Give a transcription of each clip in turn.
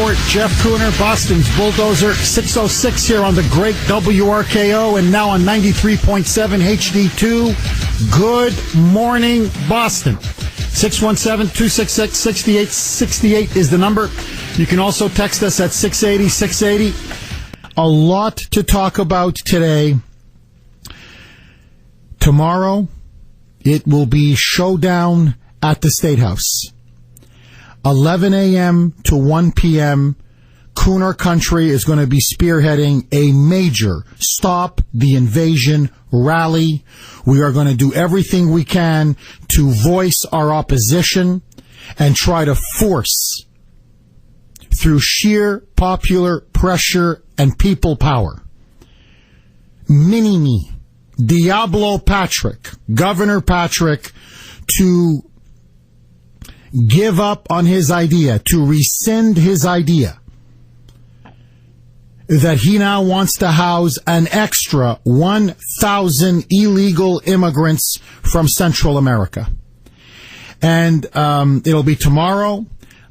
Report. Jeff Kuhner, Boston's Bulldozer, 6:06 here on the great WRKO and now on 93.7 HD2. Good morning, Boston. 617-266-6868 is the number. You can also text us at 680-680. A lot to talk about today. Tomorrow, it will be showdown at the State House. 11 a.m. to 1 p.m., Kuhner Country is going to be spearheading a major Stop the Invasion rally. We are going to do everything we can to voice our opposition and try to force, through sheer popular pressure and people power, Mini-Me, Diablo Patrick, Governor Patrick, to give up on his idea, to rescind his idea that he now wants to house an extra 1,000 illegal immigrants from Central America. And it'll be tomorrow,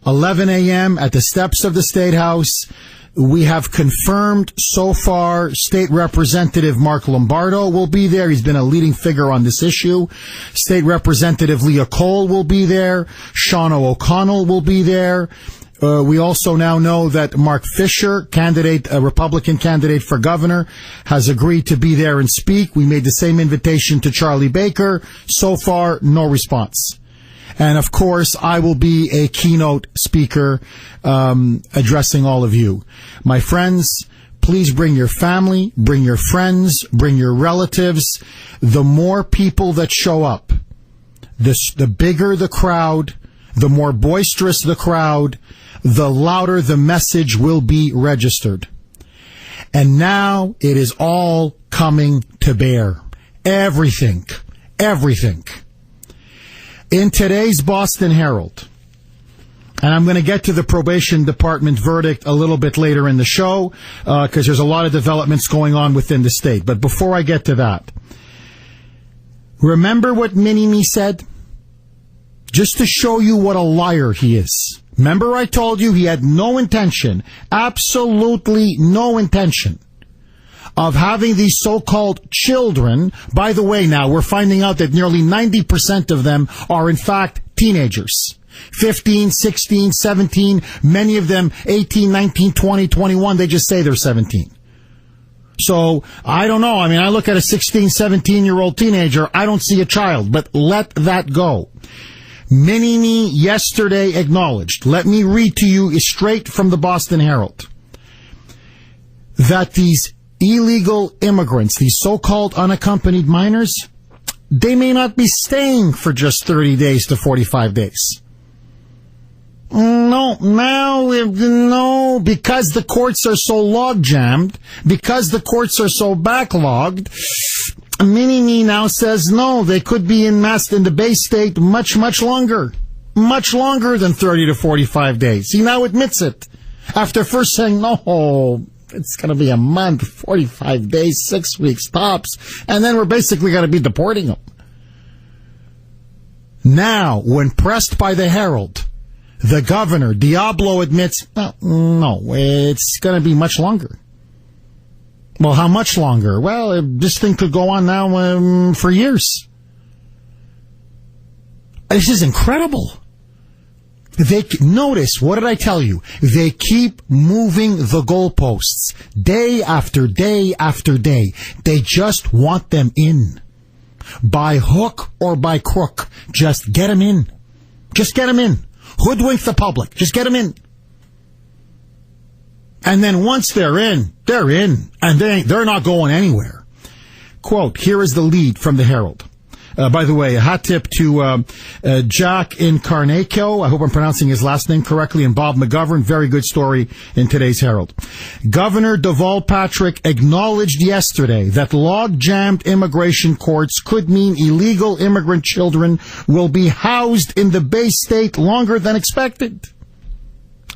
11 a.m. at the steps of the State House. We have confirmed so far State Representative Mark Lombardo will be there. He's been a leading figure on this issue. State Representative Leah Cole will be there. Shauna O'Connell will be there. We also now know that Mark Fisher, a Republican candidate for governor, has agreed to be there and speak. We made the same invitation to Charlie Baker. So far, no response. And of course, I will be a keynote speaker addressing all of you. My friends, please bring your family, bring your friends, bring your relatives. The more people that show up, the bigger the crowd, the more boisterous the crowd, the louder the message will be registered. And now it is all coming to bear. Everything. In today's Boston Herald, and I'm going to get to the probation department verdict a little bit later in the show, because there's a lot of developments going on within the state. But before I get to that, remember what Mini-Me said? Just to show you what a liar he is. Remember I told you he had no intention, absolutely no intention, of having these so-called children. By the way, now we're finding out that nearly 90% of them are in fact teenagers. 15, 16, 17, many of them 18, 19, 20, 21. They just say they're 17. So, I don't know. I mean, I look at a 16, 17-year-old teenager. I don't see a child, but let that go. Mini-Me yesterday acknowledged, let me read to you straight from the Boston Herald, that these illegal immigrants, these so-called unaccompanied minors, they may not be staying for just 30 days to 45 days. No, because the courts are so log-jammed, because the courts are so backlogged, Mini-Me now says no, they could be in the Bay State much longer than 30 to 45 days. He now admits it. After first saying, no, it's going to be a month, 45 days, 6 weeks tops, and then we're basically going to be deporting them. Now, when pressed by the Herald, the governor, Diablo, admits, no, it's going to be much longer. Well, how much longer? Well, this thing could go on now for years. This is incredible. Notice, what did I tell you? They keep moving the goalposts day after day after day. They just want them in. By hook or by crook. Just get them in. Just get them in. Hoodwink the public. Just get them in. And then once they're in, and they're not going anywhere. Quote, here is the lead from the Herald. By the way, a hot tip to Jack Incarnacio. I hope I'm pronouncing his last name correctly. And Bob McGovern. Very good story in today's Herald. Governor Deval Patrick acknowledged yesterday that log-jammed immigration courts could mean illegal immigrant children will be housed in the Bay State longer than expected.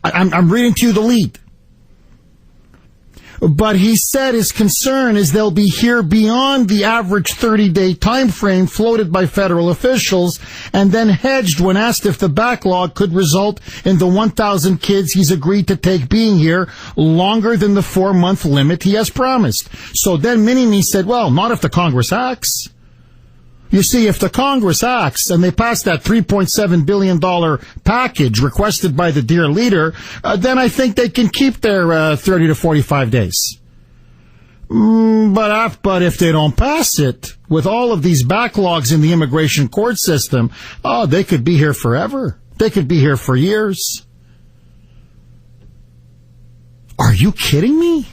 I'm reading to you the lead. But he said his concern is they'll be here beyond the average 30-day time frame floated by federal officials, and then hedged when asked if the backlog could result in the 1,000 kids he's agreed to take being here longer than the 4-month limit he has promised. So then Mini-Me said, well, not if the Congress acts. You see, if the Congress acts and they pass that $3.7 billion package requested by the dear leader, then I think they can keep their 30 to 45 days. But if they don't pass it, with all of these backlogs in the immigration court system, they could be here forever. They could be here for years. Are you kidding me?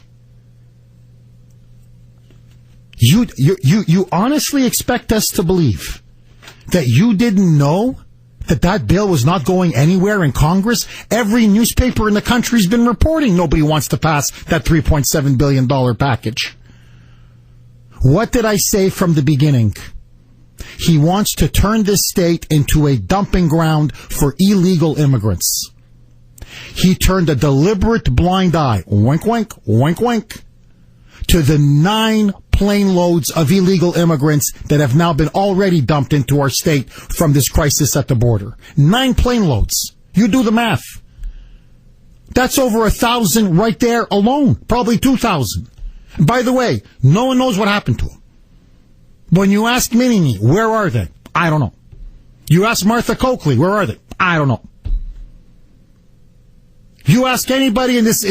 You honestly expect us to believe that you didn't know that bill was not going anywhere in Congress? Every newspaper in the country's been reporting nobody wants to pass that $3.7 billion package. What did I say from the beginning? He wants to turn this state into a dumping ground for illegal immigrants. He turned a deliberate blind eye, wink, wink, wink, wink, to the 9 plane loads of illegal immigrants that have now been already dumped into our state from this crisis at the border. 9 plane loads. You do the math. That's over 1,000 right there alone. Probably 2,000. By the way, no one knows what happened to them. When you ask Mini-Me, where are they? I don't know. You ask Martha Coakley, where are they? I don't know. You ask anybody in this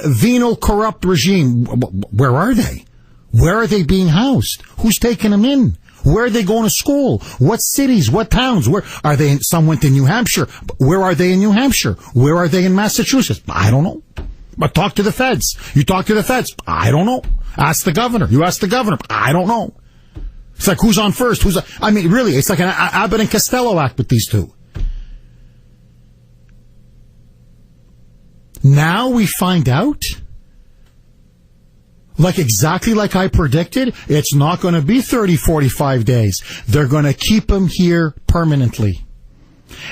venal, corrupt regime, where are they? Where are they being housed? Who's taking them in? Where are they going to school? What cities? What towns? Where are they? Some went to New Hampshire. Where are they in New Hampshire? Where are they in Massachusetts? I don't know. But talk to the feds. You talk to the feds. I don't know. Ask the governor. You ask the governor. I don't know. It's like who's on first? Really, it's like an Abbott and Costello act with these two. Now we find out, exactly like I predicted, it's not going to be 30, 45 days. They're going to keep them here permanently.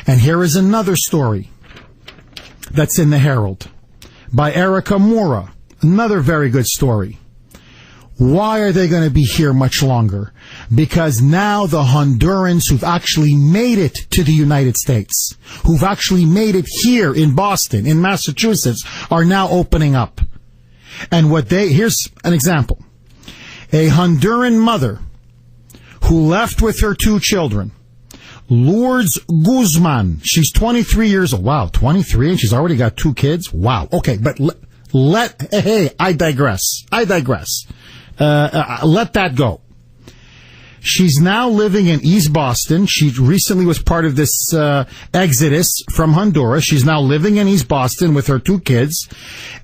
And here is another story that's in the Herald by Erica Mora. Another very good story. Why are they going to be here much longer? Because now the Hondurans who've actually made it to the United States, who've actually made it here in Boston, in Massachusetts, are now opening up. And here's an example. A Honduran mother who left with her 2 children, Lourdes Guzman. She's 23 years old. Wow, 23, and she's already got 2 kids? Wow. Okay, but I digress. Let that go. She's now living in East Boston. She recently was part of this exodus from Honduras. She's now living in East Boston with her 2 kids.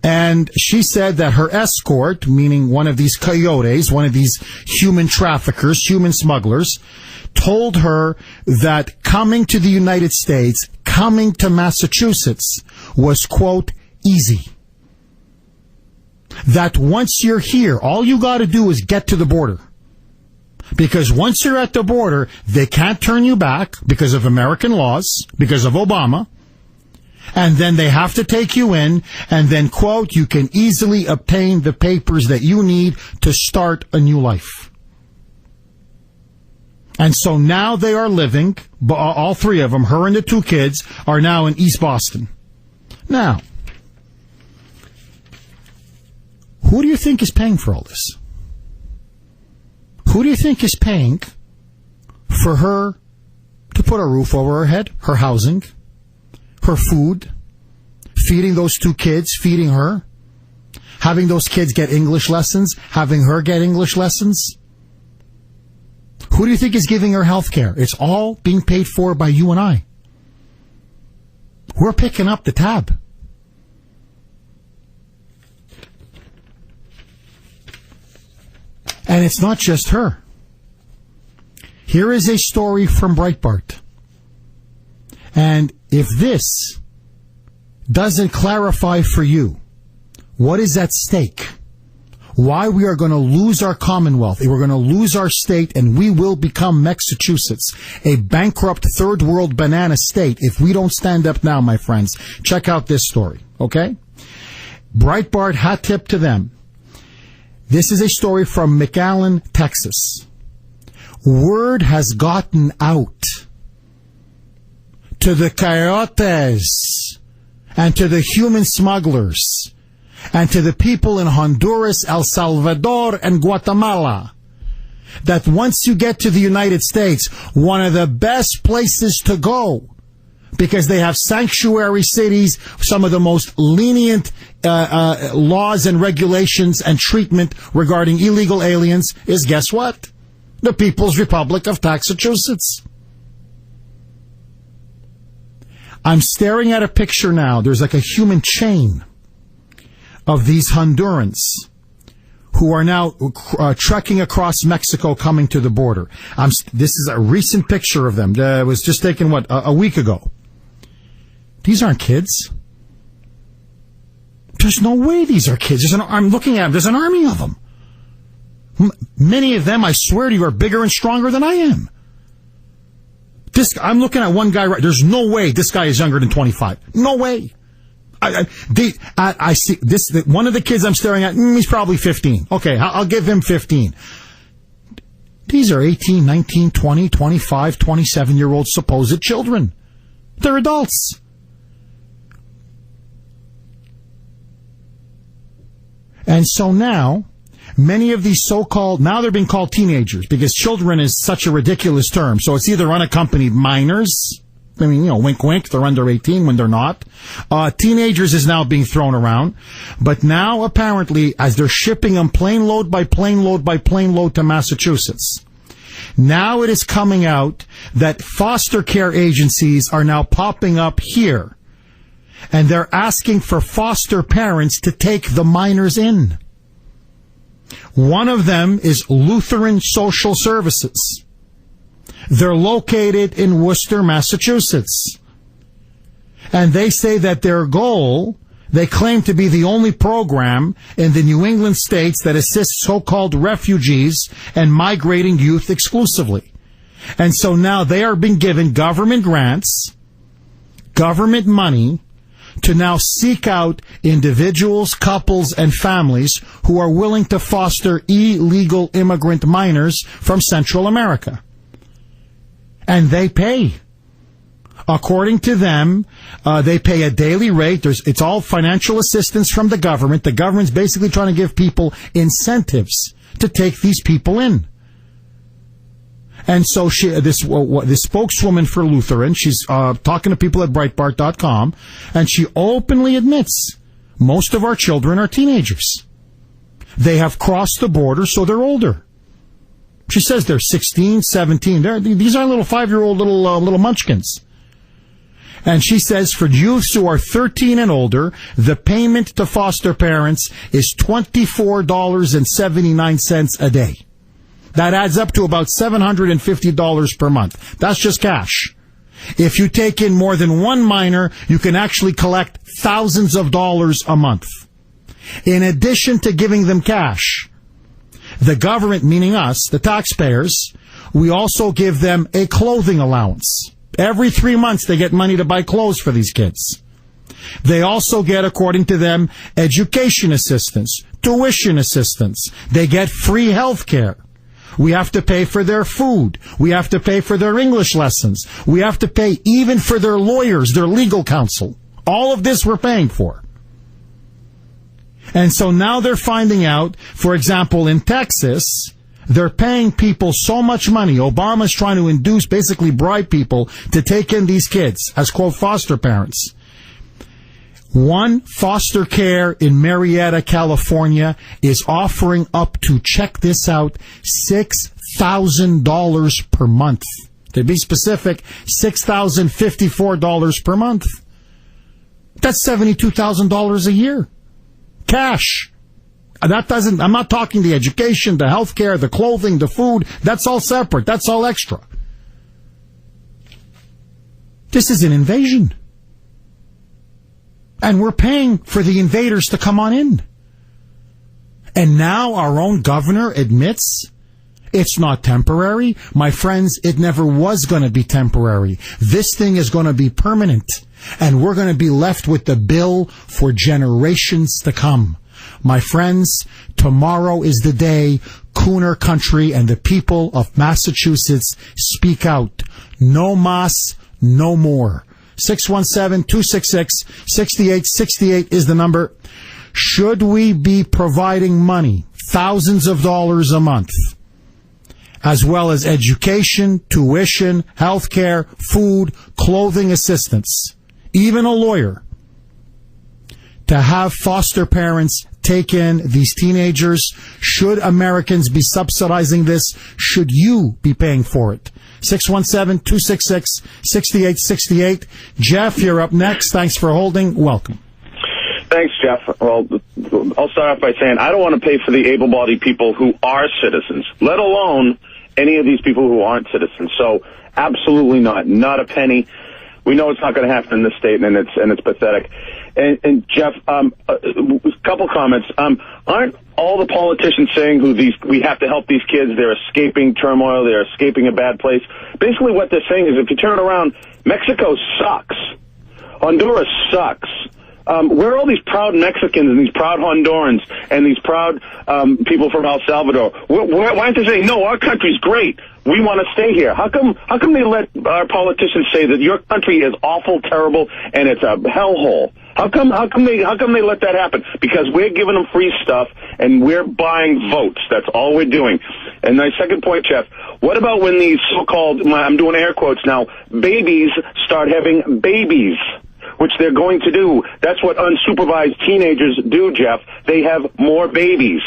And she said that her escort, meaning one of these coyotes, one of these human traffickers, human smugglers, told her that coming to the United States, coming to Massachusetts was, quote, easy. That once you're here, all you got to do is get to the border. Because once you're at the border, they can't turn you back because of American laws, because of Obama. And then they have to take you in, and then, quote, you can easily obtain the papers that you need to start a new life. And so now they are living, all 3 of them, her and the 2 kids, are now in East Boston. Now, who do you think is paying for all this? Who do you think is paying for her to put a roof over her head, her housing, her food, feeding those 2 kids, feeding her, having those kids get English lessons, having her get English lessons? Who do you think is giving her health care? It's all being paid for by you and I. We're picking up the tab. And it's not just her. Here is a story from Breitbart. And if this doesn't clarify for you what is at stake, why we are going to lose our Commonwealth, we're going to lose our state, and we will become Massachusetts, a bankrupt third world banana state, if we don't stand up now, my friends. Check out this story, okay? Breitbart, hat tip to them. This is a story from McAllen, Texas. Word has gotten out to the coyotes and to the human smugglers and to the people in Honduras, El Salvador, and Guatemala that once you get to the United States, one of the best places to go, because they have sanctuary cities, some of the most lenient laws and regulations and treatment regarding illegal aliens, is, guess what? The People's Republic of Massachusetts. I'm staring at a picture now. There's like a human chain of these Hondurans who are now trekking across Mexico, coming to the border. This is a recent picture of them. It was just taken, a week ago. These aren't kids. There's no way these are kids. I'm looking at them. There's an army of them. Many of them, I swear to you, are bigger and stronger than I am. I'm looking at one guy right. There's no way this guy is younger than 25. No way. I see this. One of the kids I'm staring at, he's probably 15. Okay, I'll give him 15. These are 18, 19, 20, 25, 27-year-old supposed children. They're adults. And so now, many of these now they're being called teenagers, because children is such a ridiculous term. So it's either unaccompanied minors. I mean, wink, wink, they're under 18 when they're not. Teenagers is now being thrown around. But now, apparently, as they're shipping them plane load by plane load by plane load to Massachusetts, now it is coming out that foster care agencies are now popping up here. And they're asking for foster parents to take the minors in. One of them is Lutheran Social Services. They're located in Worcester, Massachusetts. And they say that their goal, they claim to be the only program in the New England states that assists so-called refugees and migrating youth exclusively. And so now they are being given government grants, government money, to now seek out individuals, couples, and families who are willing to foster illegal immigrant minors from Central America. And they pay. According to them, they pay a daily rate. It's all financial assistance from the government. The government's basically trying to give people incentives to take these people in. And so this spokeswoman for Lutheran, she's talking to people at Breitbart.com, and she openly admits most of our children are teenagers. They have crossed the border, so they're older. She says they're 16, 17. These aren't little 5-year-old little munchkins. And she says for youths who are 13 and older, the payment to foster parents is $24.79 a day. That adds up to about $750 per month. That's just cash. If you take in more than one minor, you can actually collect thousands of dollars a month. In addition to giving them cash, the government, meaning us, the taxpayers, we also give them a clothing allowance. Every 3 months they get money to buy clothes for these kids. They also get, according to them, education assistance, tuition assistance. They get free health care. We have to pay for their food. We have to pay for their English lessons. We have to pay even for their lawyers, their legal counsel. All of this we're paying for. And so now they're finding out, for example, in Texas, they're paying people so much money. Obama's trying to induce, basically bribe people to take in these kids as, quote, foster parents. One foster care in Marietta, California is offering up to, check this out, $6,000 per month. To be specific, $6,054 per month. That's $72,000 a year. Cash. I'm not talking the education, the health care, the clothing, the food. That's all separate. That's all extra. This is an invasion. And we're paying for the invaders to come on in. And now our own governor admits it's not temporary. My friends, it never was going to be temporary. This thing is going to be permanent. And we're going to be left with the bill for generations to come. My friends, tomorrow is the day Kuhner country and the people of Massachusetts speak out. No mas, no more. 617-266-6868 is the number. Should we be providing money, thousands of dollars a month, as well as education, tuition, health care, food, clothing assistance, even a lawyer, to have foster parents take in these teenagers? Should Americans be subsidizing this? Should you be paying for it? 617-266-6868. Jeff, you're up next. Thanks for holding. Welcome. Thanks, Jeff. Well, I'll start off by saying I don't want to pay for the able-bodied people who are citizens, let alone any of these people who aren't citizens. So absolutely not a penny. We know it's not going to happen in this state, and it's pathetic. And Jeff, a couple comments. Aren't all the politicians saying we have to help these kids? They're escaping turmoil. They're escaping a bad place. Basically, what they're saying is, if you turn it around, Mexico sucks. Honduras sucks. Where are all these proud Mexicans and these proud Hondurans and these proud people from El Salvador? Why aren't they saying, no, our country's great, we want to stay here? How come they let our politicians say that your country is awful, terrible, and it's a hellhole? How come they let that happen? Because we're giving them free stuff and we're buying votes. That's all we're doing. And my second point, Jeff, what about when these so-called, I'm doing air quotes now, babies start having babies? Which they're going to do. That's what unsupervised teenagers do, Jeff. They have more babies.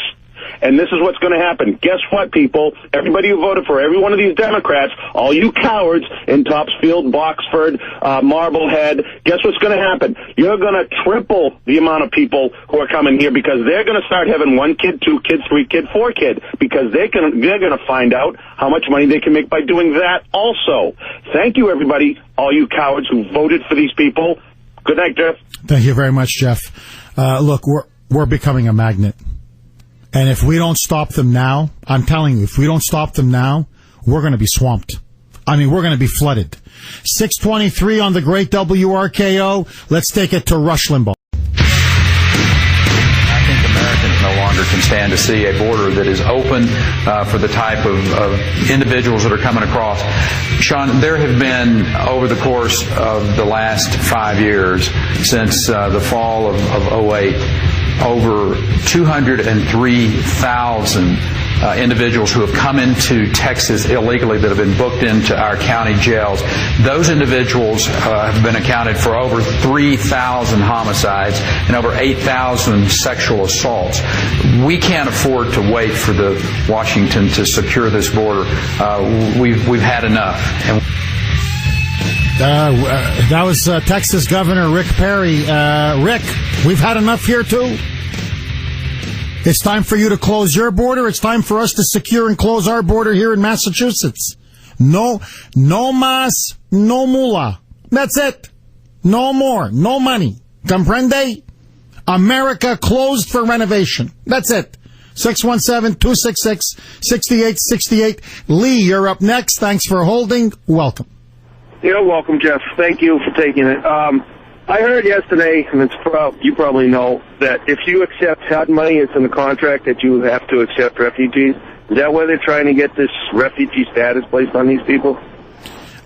And this is what's going to happen. Guess what, people? Everybody who voted for every one of these Democrats, all you cowards in Topsfield, Boxford, Marblehead, guess what's going to happen? You're going to triple the amount of people who are coming here because they're going to start having 1 kid, 2 kids, 3 kid, 4 kid, because they're going to find out how much money they can make by doing that also. Thank you, everybody, all you cowards who voted for these people. Good night, Jeff. Thank you very much, Jeff. Look, we're becoming a magnet. And if we don't stop them now, I'm telling you, if we don't stop them now, we're going to be swamped. I mean, we're going to be flooded. 623 on the great WRKO. Let's take it to Rush Limbaugh. No longer can stand to see a border that is open for the type of individuals that are coming across. Sean, there have been, over the course of the last 5 years, since the fall of 08, over 203,000 individuals who have come into Texas illegally that have been booked into our county jails. Those individuals have been accounted for over 3,000 homicides and over 8,000 sexual assaults. We can't afford to wait for the Washington to secure this border. We've had enough. And that was Texas Governor Rick Perry. Rick, we've had enough here too. It's time for you to close your border. It's time for us to secure and close our border here in Massachusetts. No mas, no mula. That's it. No more. No money. Comprende? America closed for renovation. That's it. 617-266-6868. Lee, you're up next. Thanks for holding. Welcome. You're welcome, Jeff. Thank you for taking it. I heard yesterday, and you probably know, that if you accept HUD money, it's in the contract that you have to accept refugees. Is that why they're trying to get this refugee status placed on these people?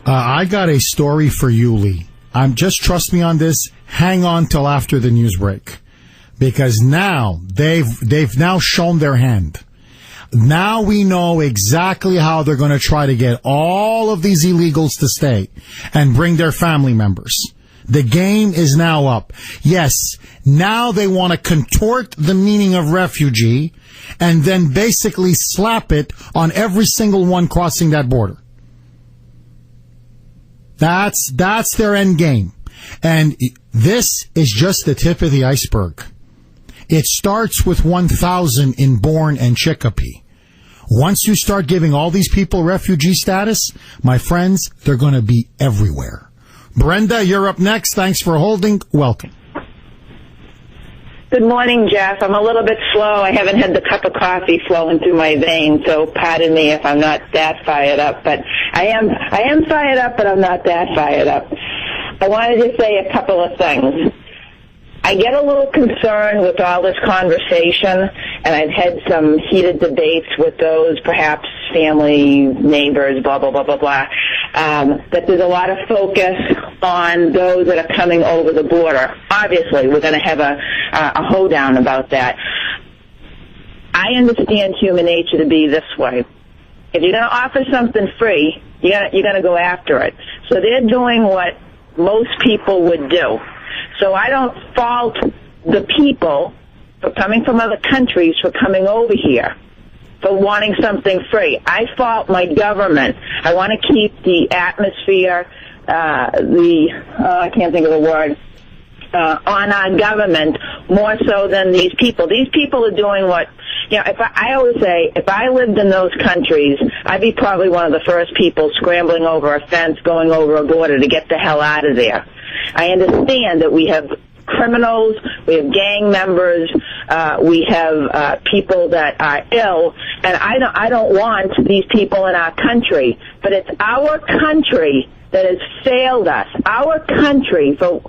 I got a story for you, Lee. Just trust me on this. Hang on till after the news break, because now they've now shown their hand. Now we know exactly how they're going to try to get all of these illegals to stay and bring their family members. The game is now up. Yes, now they want to contort the meaning of refugee and then basically slap it on every single one crossing that border. That's their end game. And this is just the tip of the iceberg. It starts with 1,000 in Bourne and Chicopee. Once you start giving all these people refugee status, my friends, they're going to be everywhere. Brenda, you're up next. Thanks for holding. Welcome. Good morning, Jeff. I'm a little bit slow. I haven't had the cup of coffee flowing through my veins, so pardon me if I'm not that fired up. But I am fired up, but I'm not that fired up. I wanted to say a couple of things. I get a little concerned with all this conversation, and I've had some heated debates with those, perhaps family, neighbors, blah, blah, blah, blah, blah, that there's a lot of focus on those that are coming over the border. Obviously, we're going to have a hoedown about that. I understand human nature to be this way. If you're going to offer something free, you're going to go after it. So they're doing what most people would do. So I don't fault the people for coming from other countries for coming over here, for wanting something free. I fault my government. I want to keep the atmosphere, I can't think of the word, on our government more so than these people. These people are doing what, I always say, if I lived in those countries, I'd be probably one of the first people scrambling over a fence, going over a border to get the hell out of there. I understand that we have criminals, we have gang members, we have people that are ill, and I don't want these people in our country. But it's our country that has failed us. Our country, for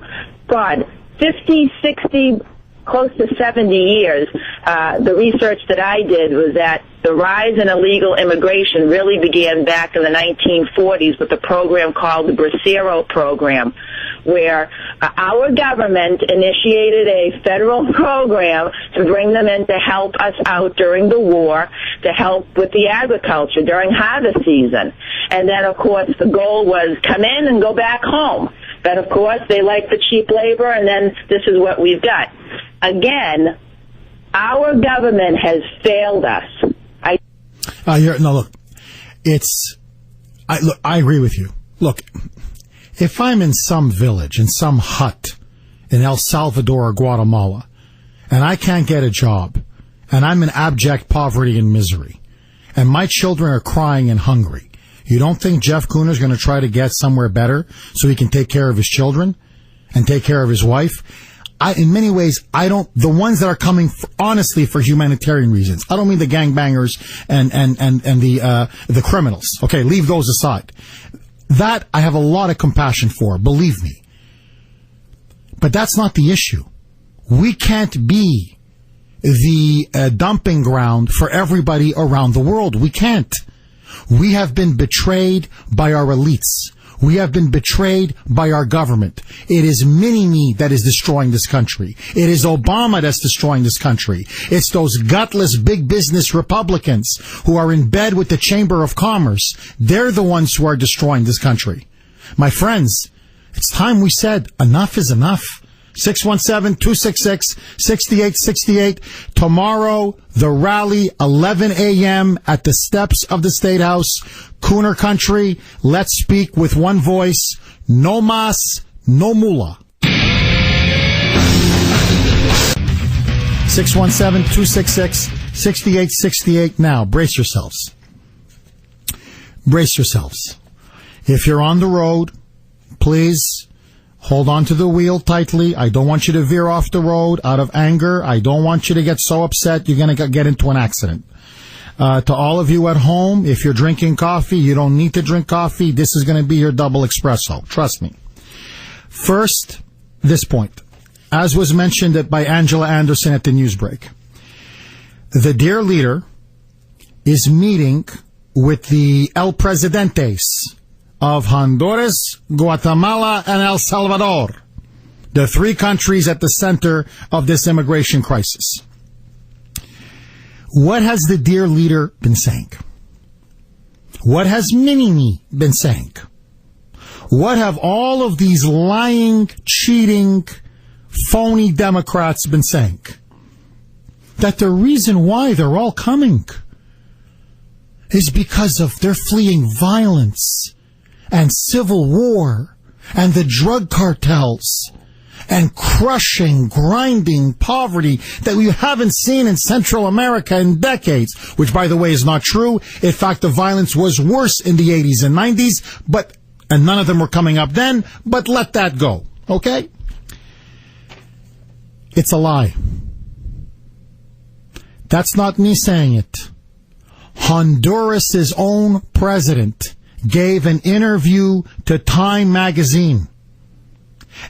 God, 50, 60, close to 70 years, the research that I did was that the rise in illegal immigration really began back in the 1940s with a program called the Bracero program, where our government initiated a federal program to bring them in to help us out during the war, to help with the agriculture during harvest season. And then, of course, the goal was come in and go back home. But, of course, they like the cheap labor, and then this is what we've got. Again, our government has failed us. Look, I agree with you. Look, if I'm in some village, in some hut in El Salvador or Guatemala, and I can't get a job, and I'm in abject poverty and misery, and my children are crying and hungry, you don't think Jeff Kuhner is going to try to get somewhere better so he can take care of his children and take care of his wife? In many ways, the ones that are coming honestly for humanitarian reasons. I don't mean the gangbangers and the criminals. Okay, leave those aside. That I have a lot of compassion for, believe me. But that's not the issue. We can't be the dumping ground for everybody around the world. We can't. We have been betrayed by our elites. We have been betrayed by our government. It is mini-me that is destroying this country. It is Obama that's destroying this country. It's those gutless big business Republicans who are in bed with the Chamber of Commerce. They're the ones who are destroying this country. My friends, it's time we said enough is enough. 617-266-6868. Tomorrow, the rally, 11 a.m. at the steps of the State House. Kuhner Country, let's speak with one voice. No mas, no mula. 617-266-6868. Now, brace yourselves. Brace yourselves. If you're on the road, please hold on to the wheel tightly. I don't want you to veer off the road out of anger. I don't want you to get so upset you're going to get into an accident. To all of you at home, if you're drinking coffee, you don't need to drink coffee. This is going to be your double espresso. Trust me. First, this point. As was mentioned by Angela Anderson at the news break, the dear leader is meeting with the El Presidentes of Honduras, Guatemala, and El Salvador, the three countries at the center of this immigration crisis. What has the dear leader been saying? What has Mini-Me been saying? What have all of these lying, cheating, phony Democrats been saying? That the reason why they're all coming is because of they're fleeing violence and civil war and the drug cartels and crushing, grinding poverty that we haven't seen in Central America in decades, which, by the way, is not true. In fact, the violence was worse in the 80s and 90s, and none of them were coming up then, but let that go, okay? It's a lie. That's not me saying it. Honduras's own president gave an interview to Time magazine.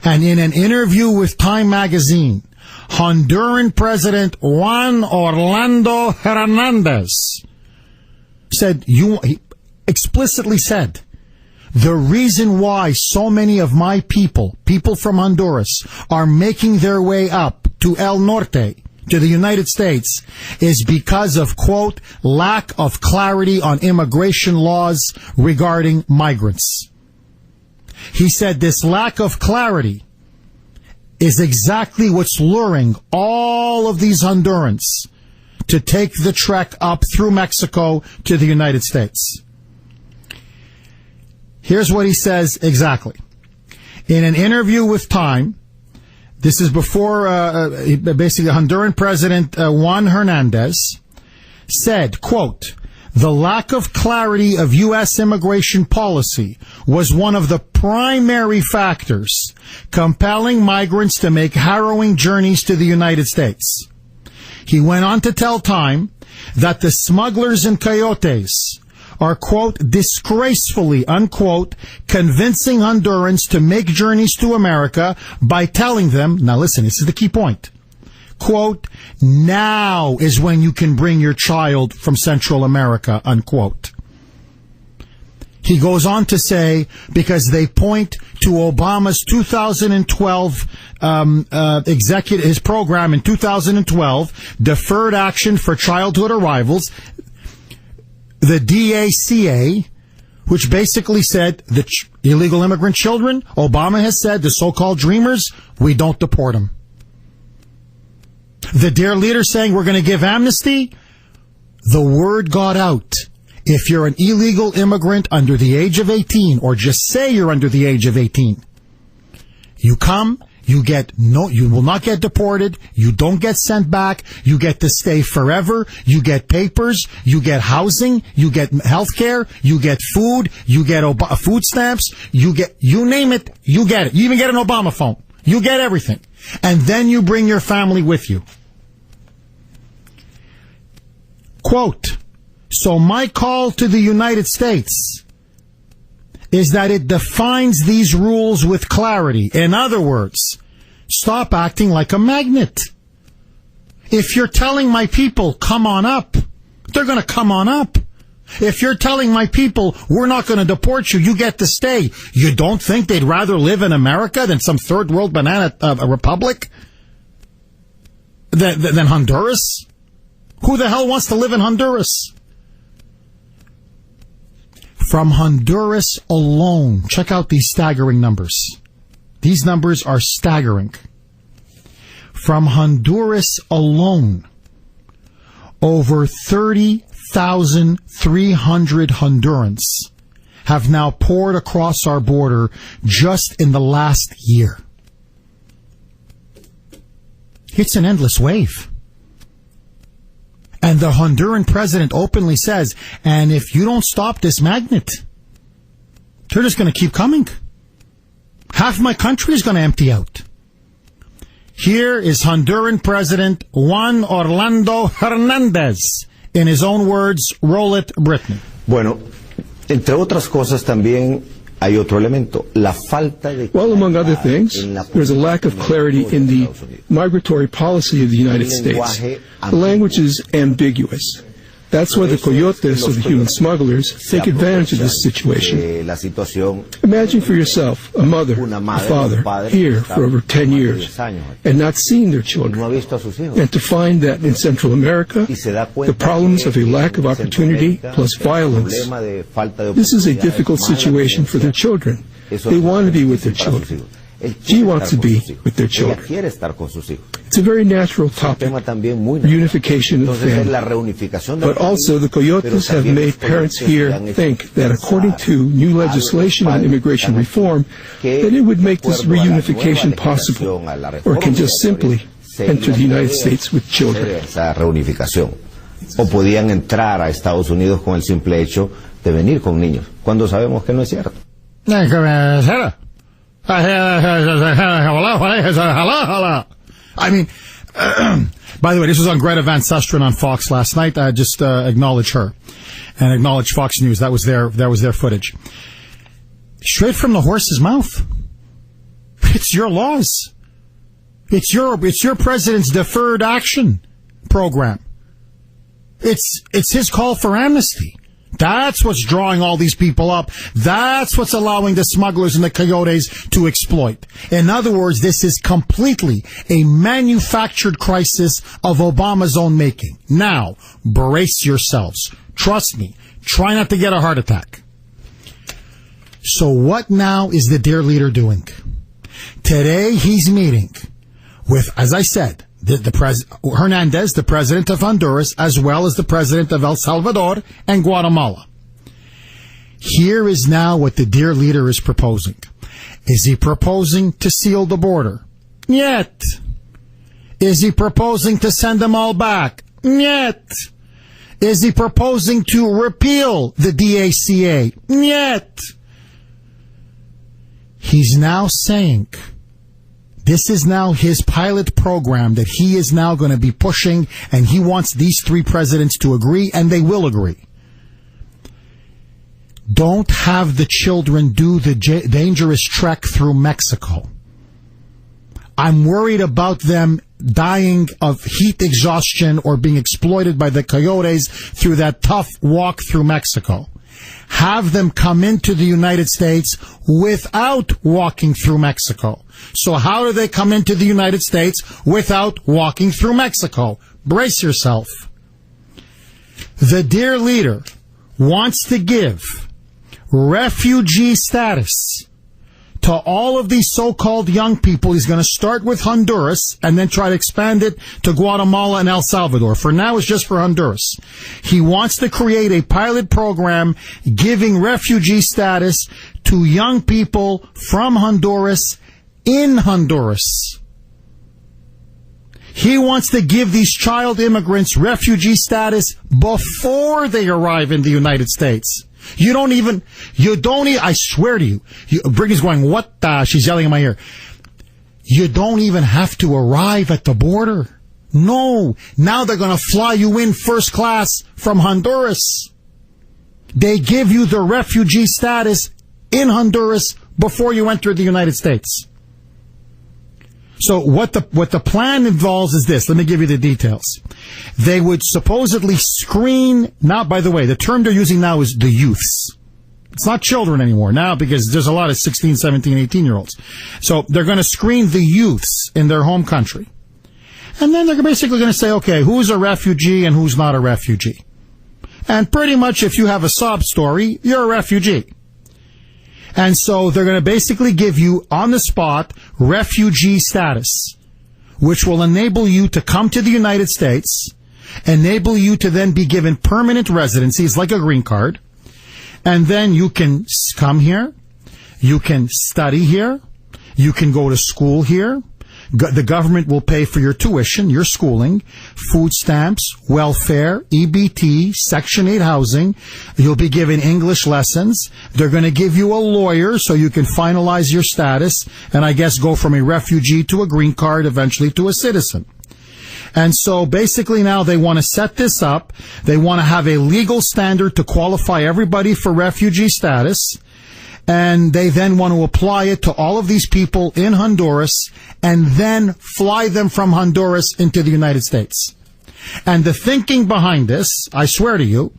And in an interview with Time magazine, Honduran President Juan Orlando Hernandez he explicitly said, the reason why so many of my people from Honduras, are making their way up to El Norte, to the United States, is because of, quote, lack of clarity on immigration laws regarding migrants. He said this lack of clarity is exactly what's luring all of these Hondurans to take the trek up through Mexico to the United States. Here's what he says exactly. In an interview with Time, this is before basically Honduran President Juan Hernandez said, quote, the lack of clarity of U.S. immigration policy was one of the primary factors compelling migrants to make harrowing journeys to the United States. He went on to tell Time that the smugglers and coyotes are, quote, disgracefully, unquote, convincing Hondurans to make journeys to America by telling them, now listen, this is the key point, quote, now is when you can bring your child from Central America, unquote. He goes on to say, because they point to Obama's 2012 his program in 2012, Deferred Action for Childhood Arrivals, the DACA, which basically said the illegal immigrant children, Obama has said, the so-called dreamers, we don't deport them. The dear leader saying we're going to give amnesty, the word got out. If you're an illegal immigrant under the age of 18, or just say you're under the age of 18, you come, you will not get deported, you don't get sent back, you get to stay forever, you get papers, you get housing, you get health care, you get food, you get food stamps, you name it, you get it. You even get an Obama phone. You get everything. And then you bring your family with you. Quote, so my call to the United States is that it defines these rules with clarity. In other words, stop acting like a magnet. If you're telling my people, come on up, they're going to come on up. If you're telling my people, we're not going to deport you, you get to stay, you don't think they'd rather live in America than some third world banana republic? Than Honduras? Who the hell wants to live in Honduras? From Honduras alone, check out these staggering numbers. These numbers are staggering. From Honduras alone, over 30,300 Hondurans have now poured across our border just in the last year. It's an endless wave. And the Honduran president openly says, and if you don't stop this magnet, they're just going to keep coming. Half my country is going to empty out. Here is Honduran President Juan Orlando Hernandez. In his own words, roll it, Brittany. Bueno, entre otras cosas también hay otro elemento, la falta de... Well, among other things, there's a lack of clarity in the migratory policy of the United States. The language is ambiguous. That's why the coyotes, or the human smugglers, take advantage of this situation. Imagine for yourself a mother, a father, here for over 10 years, and not seeing their children, and to find that in Central America, the problems of a lack of opportunity plus violence, this is a difficult situation for their children. They want to be with their children. She wants to be with their children. It's a very natural topic, reunification of family. But also the coyotes have made parents here think that according to new legislation on immigration reform, that it would make this reunification possible, or can just simply enter the United States with children. O podían entrar a Estados Unidos con el simple hecho de venir con niños, cuando sabemos que no es cierto. I mean, by the way, this was on Greta Van Susteren on Fox last night. I just acknowledge her and acknowledge Fox News. That was their footage. Straight from the horse's mouth. It's your laws. It's your president's deferred action program. It's his call for amnesty. That's what's drawing all these people up. That's what's allowing the smugglers and the coyotes to exploit. In other words, this is completely a manufactured crisis of Obama's own making. Now, brace yourselves. Trust me. Try not to get a heart attack. So what now is the dear leader doing? Today he's meeting with, as I said, Hernandez, the president of Honduras, as well as the president of El Salvador and Guatemala. Here is now what the dear leader is proposing. Is he proposing to seal the border? Yet. Is he proposing to send them all back? Yet. Is he proposing to repeal the DACA? Yet. He's now saying, this is now his pilot program that he is now going to be pushing, and he wants these three presidents to agree, and they will agree. Don't have the children do the dangerous trek through Mexico. I'm worried about them dying of heat exhaustion or being exploited by the coyotes through that tough walk through Mexico. Have them come into the United States without walking through Mexico. So how do they come into the United States without walking through Mexico? Brace yourself. The dear leader wants to give refugee status to all of these so-called young people. He's going to start with Honduras and then try to expand it to Guatemala and El Salvador. For now, it's just for Honduras. He wants to create a pilot program giving refugee status to young people from Honduras in Honduras. He wants to give these child immigrants refugee status before they arrive in the United States. You don't even, I swear to you, Brittany's going, what the? She's yelling in my ear. You don't even have to arrive at the border. No. Now they're going to fly you in first class from Honduras. They give you the refugee status in Honduras before you enter the United States. So what the plan involves is this. Let me give you the details. They would supposedly screen, now, by the way, the term they're using now is the youths. It's not children anymore now because there's a lot of 16, 17, 18-year-olds. So they're going to screen the youths in their home country. And then they're basically going to say, okay, who's a refugee and who's not a refugee? And pretty much if you have a sob story, you're a refugee. And so they're going to basically give you, on the spot, refugee status, which will enable you to come to the United States, enable you to then be given permanent residency. It's like a green card. And then you can come here, you can study here, you can go to school here. The government will pay for your tuition, your schooling, food stamps, welfare, EBT, Section 8 housing. You'll be given English lessons. They're going to give you a lawyer so you can finalize your status and I guess go from a refugee to a green card, eventually to a citizen. And so basically now they want to set this up. They want to have a legal standard to qualify everybody for refugee status. And they then want to apply it to all of these people in Honduras and then fly them from Honduras into the United States. And the thinking behind this, I swear to you,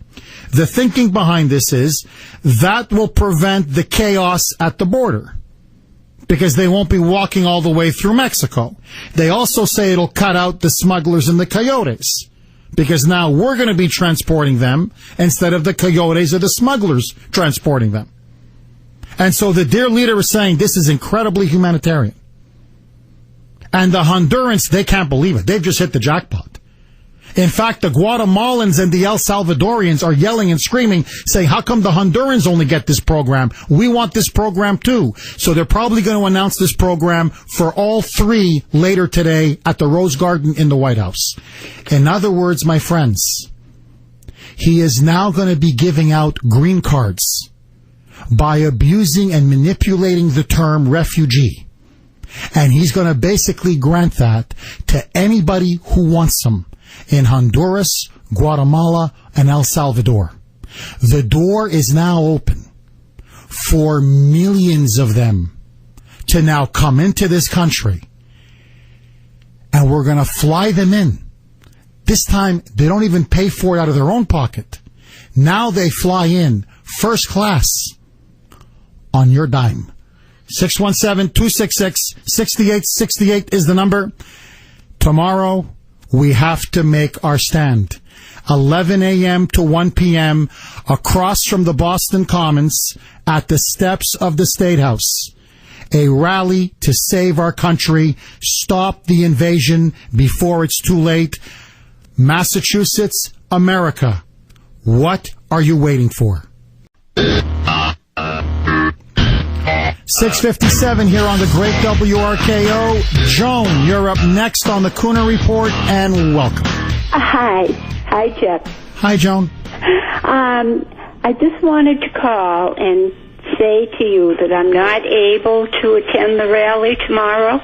the thinking behind this is that will prevent the chaos at the border because they won't be walking all the way through Mexico. They also say it'll cut out the smugglers and the coyotes because now we're going to be transporting them instead of the coyotes or the smugglers transporting them. And so the dear leader is saying this is incredibly humanitarian. And the Hondurans, they can't believe it. They've just hit the jackpot. In fact, the Guatemalans and the El Salvadorians are yelling and screaming, saying, how come the Hondurans only get this program? We want this program too. So they're probably going to announce this program for all three later today at the Rose Garden in the White House. In other words, my friends, he is now going to be giving out green cards by abusing and manipulating the term refugee. And he's going to basically grant that to anybody who wants them in Honduras, Guatemala, and El Salvador. The door is now open for millions of them to now come into this country, and we're going to fly them in. This time, they don't even pay for it out of their own pocket. Now they fly in first class on your dime. 617-266-6868 is the number. Tomorrow, we have to make our stand. 11 a.m. to 1 p.m. across from the Boston Commons at the steps of the State House. A rally to save our country. Stop the invasion before it's too late. Massachusetts, America. What are you waiting for? 6:57 here on the great WRKO. Joan, you're up next on the Kuhner Report, and welcome. Hi, Jeff. Hi, Joan. I just wanted to call and say to you that I'm not able to attend the rally tomorrow,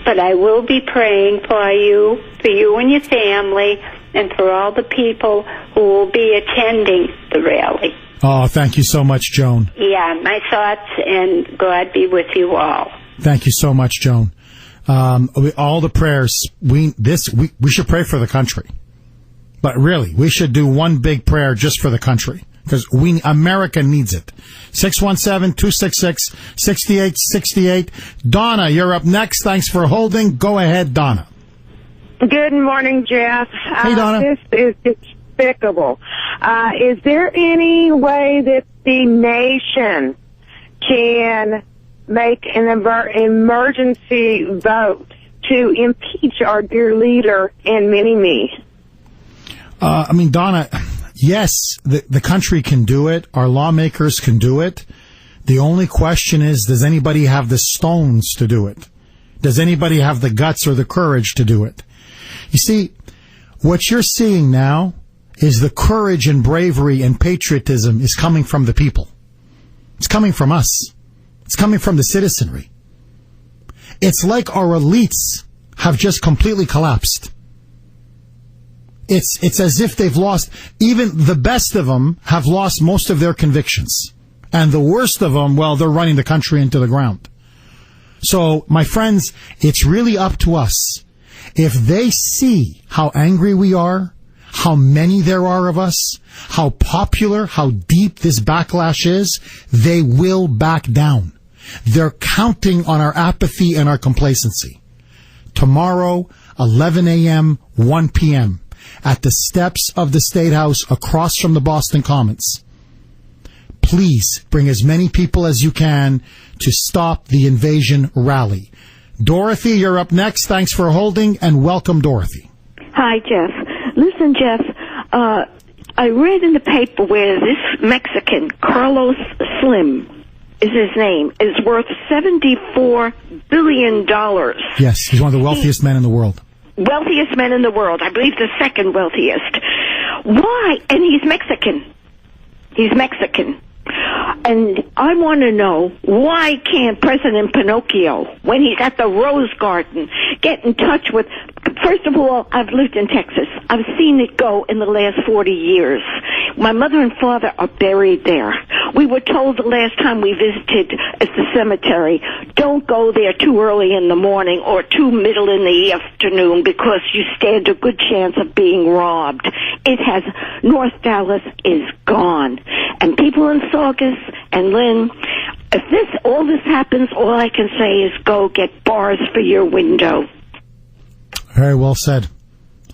but I will be praying for you and your family, and for all the people who will be attending the rally. Oh, thank you so much, Joan. Yeah, my thoughts, and God be with you all. Thank you so much, Joan. All the prayers, we should pray for the country. But really, we should do one big prayer just for the country, because America needs it. 617-266-6868. Donna, you're up next. Thanks for holding. Go ahead, Donna. Good morning, Jeff. Hey, Donna. This is despicable. Is there any way that the nation can make an emergency vote to impeach our dear leader and Mini-Me? Donna, yes, the country can do it. Our lawmakers can do it. The only question is, does anybody have the stones to do it? Does anybody have the guts or the courage to do it? You see, what you're seeing now is the courage and bravery and patriotism is coming from the people. It's coming from us. It's coming from the citizenry. It's like our elites have just completely collapsed. It's as if they've lost, even the best of them have lost most of their convictions. And the worst of them, well, they're running the country into the ground. So, my friends, it's really up to us. If they see how angry we are, how many there are of us, how popular, how deep this backlash is, they will back down. They're counting on our apathy and our complacency. Tomorrow, 11 a.m., 1 p.m., at the steps of the State House across from the Boston Commons. Please bring as many people as you can to stop the invasion rally. Dorothy, you're up next. Thanks for holding, and welcome, Dorothy. Hi, Jeff. Listen, Jeff, I read in the paper where this Mexican, Carlos Slim, is his name, is worth $74 billion. Yes, he's one of the wealthiest men in the world. Wealthiest men in the world. I believe the second wealthiest. Why? And he's Mexican. He's Mexican. And I want to know, why can't President Pinocchio, when he's at the Rose Garden, get in touch with... First of all, I've lived in Texas. I've seen it go in the last 40 years. My mother and father are buried there. We were told the last time we visited at the cemetery, don't go there too early in the morning or too middle in the afternoon because you stand a good chance of being robbed. North Dallas is gone. And people in Saugus and Lynn, if all this happens, all I can say is go get bars for your window. Very well said.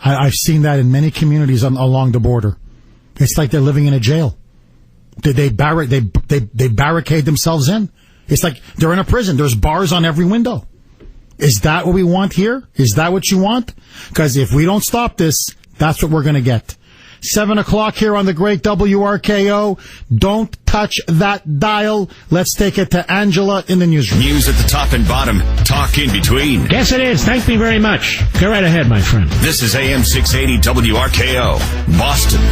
I've seen that in many communities along the border. It's like they're living in a jail. They barricade themselves in. It's like they're in a prison. There's bars on every window. Is that what we want here? Is that what you want? Because if we don't stop this, that's what we're going to get. 7 o'clock here on the great WRKO. Don't touch that dial. Let's take it to Angela in the newsroom. News at the top and bottom. Talk in between. Yes, it is. Thank me very much. Go right ahead, my friend. This is AM 680 WRKO, Boston.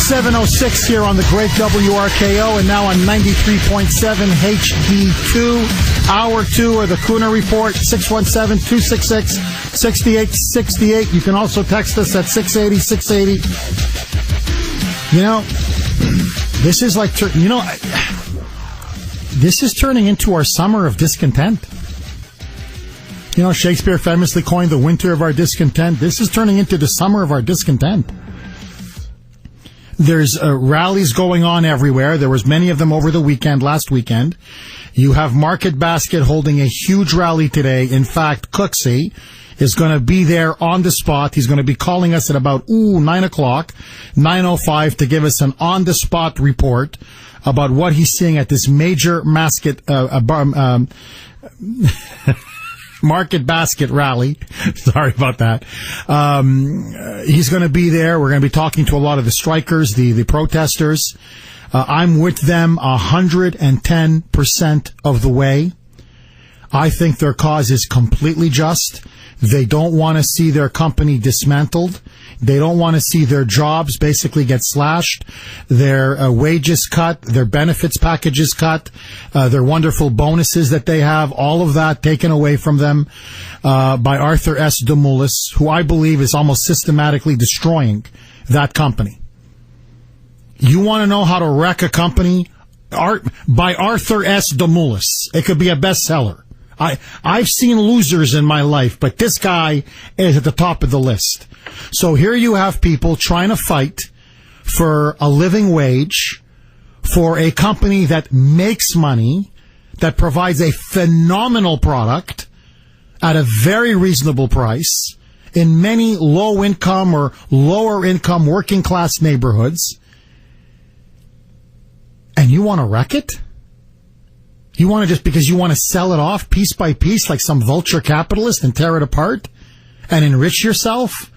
7:06 here on the great WRKO, and now on 93.7 HD2. Hour 2 of the Kuhner Report, 617-266-6868. You can also text us at 680-680. You know, this is like, this is turning into our summer of discontent. You know, Shakespeare famously coined the winter of our discontent. This is turning into the summer of our discontent. There's rallies going on everywhere. There was many of them over the weekend, last weekend. You have Market Basket holding a huge rally today. In fact, Cooksey is going to be there on the spot. He's going to be calling us at about 9 o'clock, 9:05, to give us an on-the-spot report about what he's seeing at this major Market Basket rally. Sorry about that. He's going to be there. We're going to be talking to a lot of the strikers, the protesters. I'm with them 110% of the way. I think their cause is completely just. They don't want to see their company dismantled. They don't want to see their jobs basically get slashed, their wages cut, their benefits packages cut, their wonderful bonuses that they have, all of that taken away from them by Arthur S. Demoulas, who I believe is almost systematically destroying that company. You want to know how to wreck a company? By Arthur S. Demoulas. It could be a bestseller. I've seen losers in my life, but this guy is at the top of the list. So here you have people trying to fight for a living wage, for a company that makes money, that provides a phenomenal product at a very reasonable price in many low-income or lower-income working-class neighborhoods. And you want to wreck it? You want to just because you want to sell it off piece by piece like some vulture capitalist and tear it apart and enrich yourself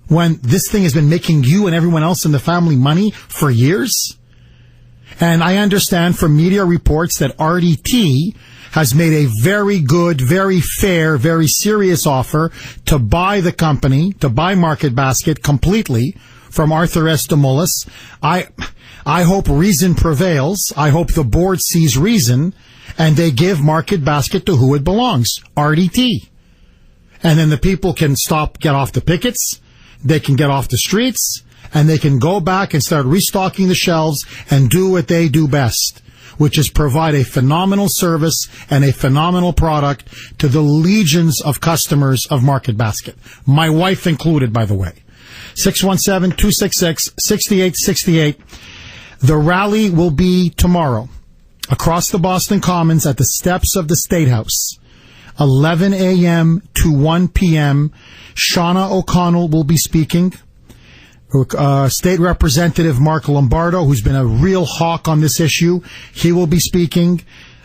when this thing has been making you and everyone else in the family money for years? And I understand from media reports that RDT has made a very good, very fair, very serious offer to buy the company, to buy Market Basket completely from Arthur S. Demoulas. I hope reason prevails. I hope the board sees reason and they give Market Basket to who it belongs, RDT. And then the people can get off the pickets, they can get off the streets, and they can go back and start restocking the shelves and do what they do best, which is provide a phenomenal service and a phenomenal product to the legions of customers of Market Basket. My wife included, by the way. 617-266-6868. The rally will be tomorrow across the Boston Commons at the steps of the State House, 11 a.m. to 1 p.m. Shauna O'Connell will be speaking. State Representative Mark Lombardo, who's been a real hawk on this issue, he will be speaking.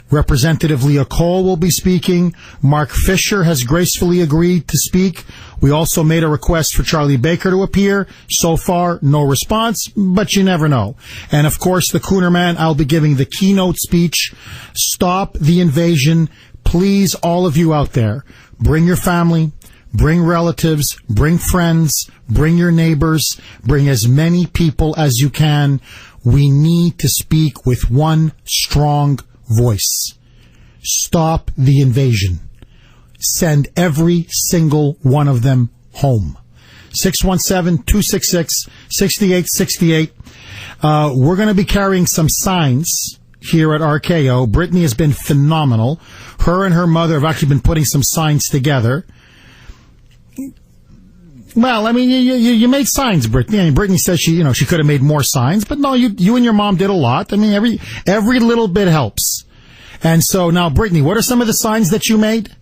Representative Leah Cole will be speaking. Mark Fisher has gracefully agreed to speak. We also made a request for Charlie Baker to appear. So far, no response, but you never know. And of course, the Kuhner Man, I'll be giving the keynote speech. Stop the invasion. Please, all of you out there, bring your family, bring relatives, bring friends, bring your neighbors, bring as many people as you can. We need to speak with one strong voice. Stop the invasion. Send every single one of them home. 617-266-6868. We're going to be carrying some signs here at RKO. Brittany has been phenomenal. Her and her mother have actually been putting some signs together. Well, I mean, you made signs, Brittany. I mean, Brittany says she could have made more signs, but no, you and your mom did a lot. I mean, every little bit helps. And so now, Brittany, what are some of the signs that you made?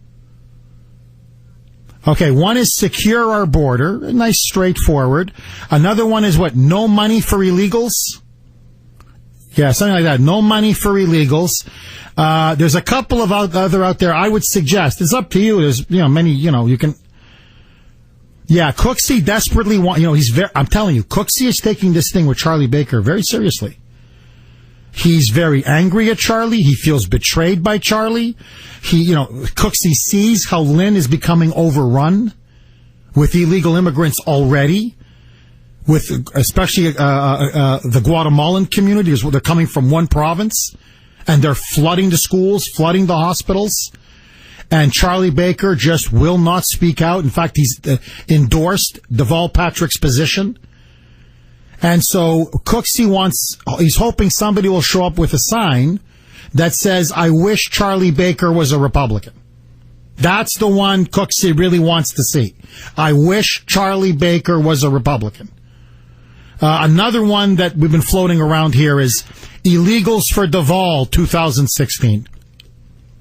Okay, one is secure our border. Nice, straightforward. Another one is what? No money for illegals? Yeah, something like that. No money for illegals. There's a couple of other out there I would suggest. It's up to you. There's, many, you can. Yeah, Cooksey desperately I'm telling you, Cooksey is taking this thing with Charlie Baker very seriously. He's very angry at Charlie. He feels betrayed by Charlie. Cooksey sees how Lynn is becoming overrun with illegal immigrants already. with especially the Guatemalan community, is they're coming from one province, and they're flooding the schools, flooding the hospitals. And Charlie Baker just will not speak out. In fact, he's endorsed Deval Patrick's position. And so he's hoping somebody will show up with a sign that says, "I wish Charlie Baker was a Republican." That's the one Cooksey really wants to see. I wish Charlie Baker was a Republican. Another one that we've been floating around here is Illegals for Deval 2016.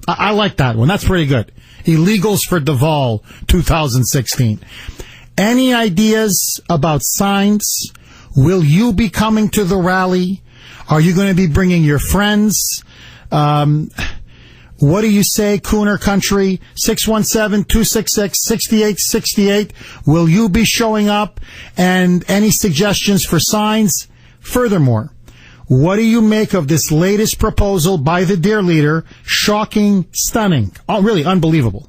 I like that one. That's pretty good. Illegals for Deval 2016. Any ideas about signs? Will you be coming to the rally? Are you going to be bringing your friends? What do you say, Kuhner Country? 617-266-6868. Will you be showing up? And any suggestions for signs? Furthermore, what do you make of this latest proposal by the Dear Leader? Shocking, stunning, really unbelievable.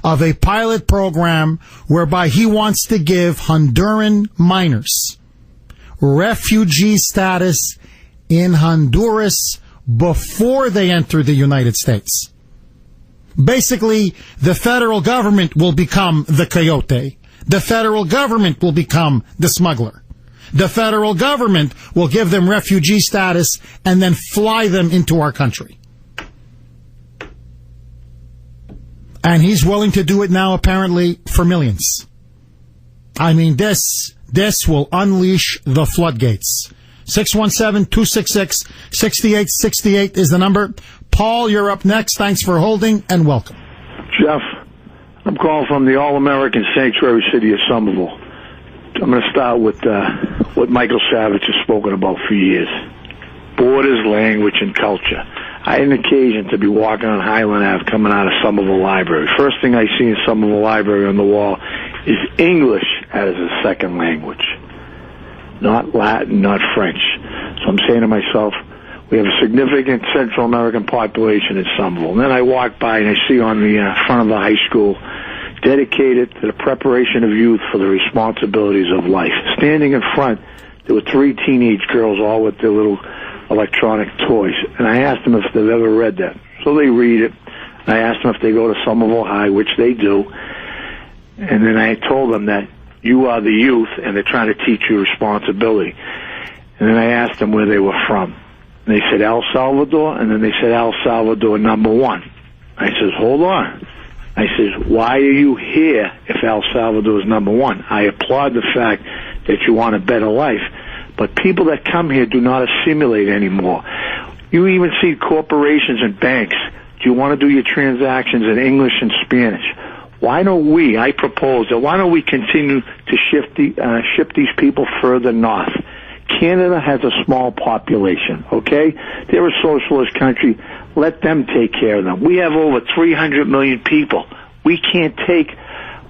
Of a pilot program whereby he wants to give Honduran minors refugee status in Honduras before they enter the United States. Basically, the federal government will become the coyote. The federal government will become the smuggler. The federal government will give them refugee status and then fly them into our country. And he's willing to do it now, apparently, for millions. I mean, this will unleash the floodgates. 617-266-6868 is the number. Paul, you're up next. Thanks for holding, and welcome. Jeff, I'm calling from the All-American Sanctuary City of Somerville. I'm going to start with what Michael Savage has spoken about for years. Borders, language, and culture. I had an occasion to be walking on Highland Ave coming out of Somerville Library. First thing I see in Somerville Library on the wall is English as a second language. Not Latin, not French. So I'm saying to myself, we have a significant Central American population in Somerville. And then I walk by and I see on the front of the high school, dedicated to the preparation of youth for the responsibilities of life. Standing in front, there were 3 teenage girls, all with their little electronic toys. And I asked them if they've ever read that. So they read it. And I asked them if they go to Somerville High, which they do. And then I told them that you are the youth, and they're trying to teach you responsibility. And then I asked them where they were from. And they said El Salvador, and then they said El Salvador #1. I says, hold on. I says, why are you here if El Salvador is #1? I applaud the fact that you want a better life. But people that come here do not assimilate anymore. You even see corporations and banks. Do you want to do your transactions in English and Spanish? Why don't we, I propose that why don't we continue to ship these people further north? Canada has a small population, okay? They're a socialist country. Let them take care of them. We have over 300 million people. We can't take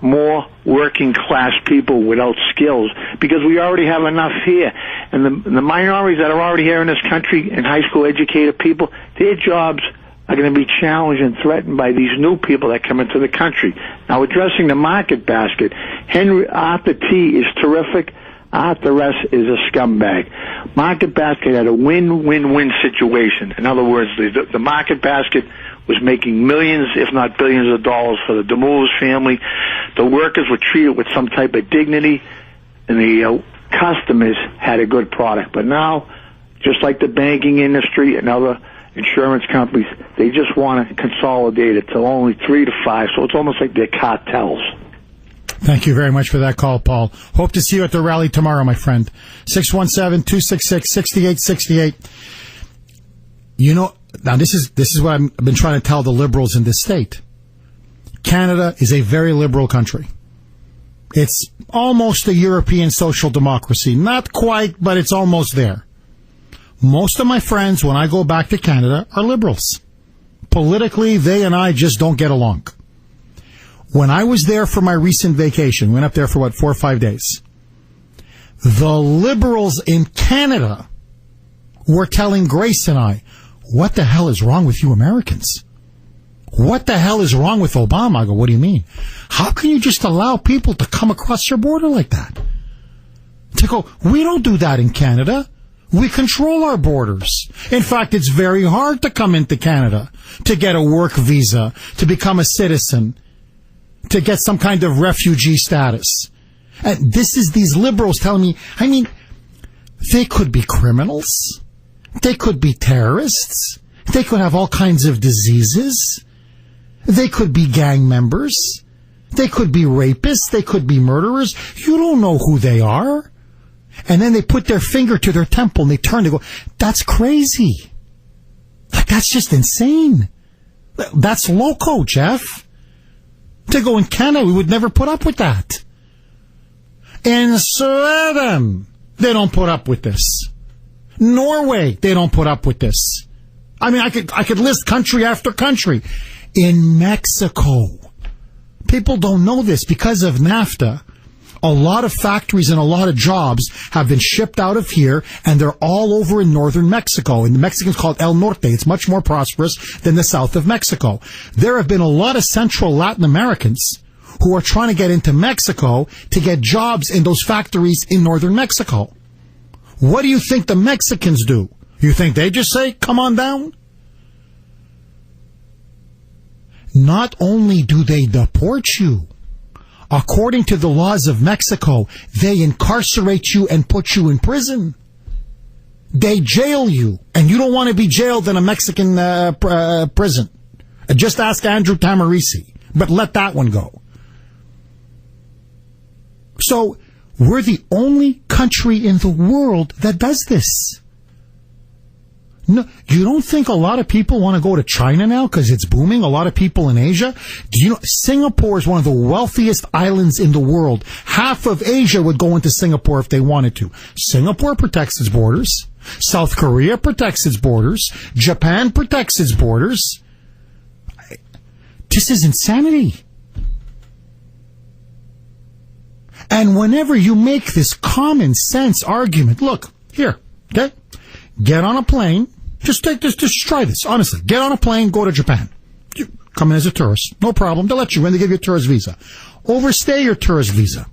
more working class people without skills because we already have enough here. And the minorities that are already here in this country and high school educated people, their jobs are going to be challenged and threatened by these new people that come into the country. Now, addressing the market basket, Arthur T. is terrific. Arthur S. is a scumbag. Market basket had a win-win-win situation. In other words, the market basket was making millions, if not billions of dollars for the DeMoulas family. The workers were treated with some type of dignity, and the customers had a good product. But now, just like the banking industry and other insurance companies, they just want to consolidate it to only 3 to 5, so it's almost like they're cartels. Thank you very much for that call, Paul. Hope to see you at the rally tomorrow, my friend. 617-266-6868. You know, now this is what I've been trying to tell the liberals in this state. Canada is a very liberal country. It's almost a European social democracy. Not quite, but it's almost there. Most of my friends, when I go back to Canada, are liberals. Politically, they and I just don't get along. When I was there for my recent vacation, went up there for 4 or 5 days, the liberals in Canada were telling Grace and I, what the hell is wrong with you Americans? What the hell is wrong with Obama? I go, what do you mean? How can you just allow people to come across your border like that? They go, we don't do that in Canada. We control our borders. In fact, it's very hard to come into Canada, to get a work visa, to become a citizen, to get some kind of refugee status. And this is these liberals telling me, I mean, they could be criminals. They could be terrorists. They could have all kinds of diseases. They could be gang members. They could be rapists. They could be murderers. You don't know who they are. And then they put their finger to their temple and they turn to go, that's crazy. Like, that's just insane. That's loco, Jeff. To go in Canada, we would never put up with that. In Sweden, they don't put up with this. Norway, they don't put up with this. I mean, I could list country after country. In Mexico, people don't know this because of NAFTA. A lot of factories and a lot of jobs have been shipped out of here, and they're all over in northern Mexico. And the Mexicans call it El Norte. It's much more prosperous than the south of Mexico. There have been a lot of Central Latin Americans who are trying to get into Mexico to get jobs in those factories in northern Mexico. What do you think the Mexicans do? You think they just say, come on down? Not only do they deport you, according to the laws of Mexico, they incarcerate you and put you in prison. They jail you, and you don't want to be jailed in a Mexican prison. Just ask Andrew Tamarisi, but let that one go. So, we're the only country in the world that does this. No, you don't think a lot of people want to go to China now because it's booming? A lot of people in Asia? Do you know Singapore is one of the wealthiest islands in the world? Half of Asia would go into Singapore if they wanted to. Singapore protects its borders. South Korea protects its borders. Japan protects its borders. This is insanity. And whenever you make this common sense argument, look, here, okay? Get on a plane. Just take this, just try this, honestly. Get on a plane, go to Japan. You come in as a tourist. No problem. They'll let you in. They give you a tourist visa. Overstay your tourist visa.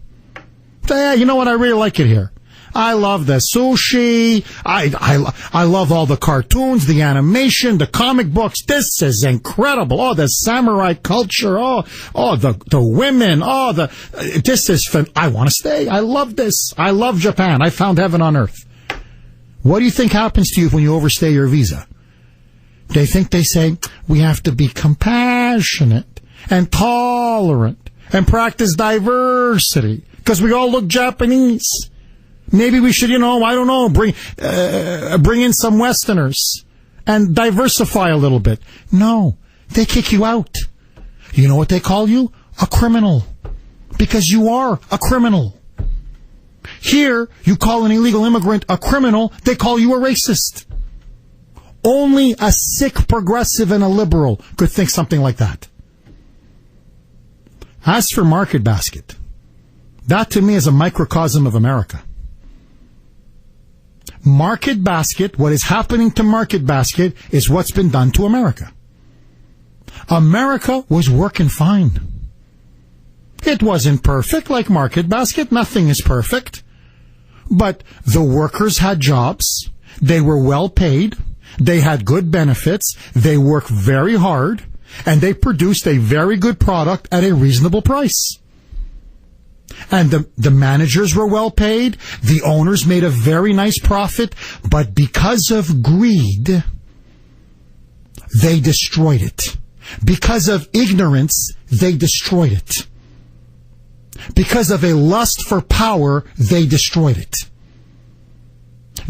Say, you know what? I really like it here. I love the sushi. I love all the cartoons, the animation, the comic books. This is incredible. Oh, the samurai culture. Oh, the women. Oh, this is fun. I want to stay. I love this. I love Japan. I found heaven on earth. What do you think happens to you when you overstay your visa? They say, we have to be compassionate and tolerant and practice diversity because we all look Japanese. Maybe we should, I don't know, bring in some Westerners and diversify a little bit. No, they kick you out. You know what they call you? A criminal. Because you are a criminal. Here, you call an illegal immigrant a criminal, they call you a racist. Only a sick progressive and a liberal could think something like that. As for Market Basket, that to me is a microcosm of America. Market Basket, what is happening to Market Basket is what's been done to America. America was working fine. It wasn't perfect like Market Basket. Nothing is perfect. But the workers had jobs. They were well paid. They had good benefits. They worked very hard. And they produced a very good product at a reasonable price. And the managers were well paid. The owners made a very nice profit. But because of greed, they destroyed it. Because of ignorance, they destroyed it. Because of a lust for power, they destroyed it.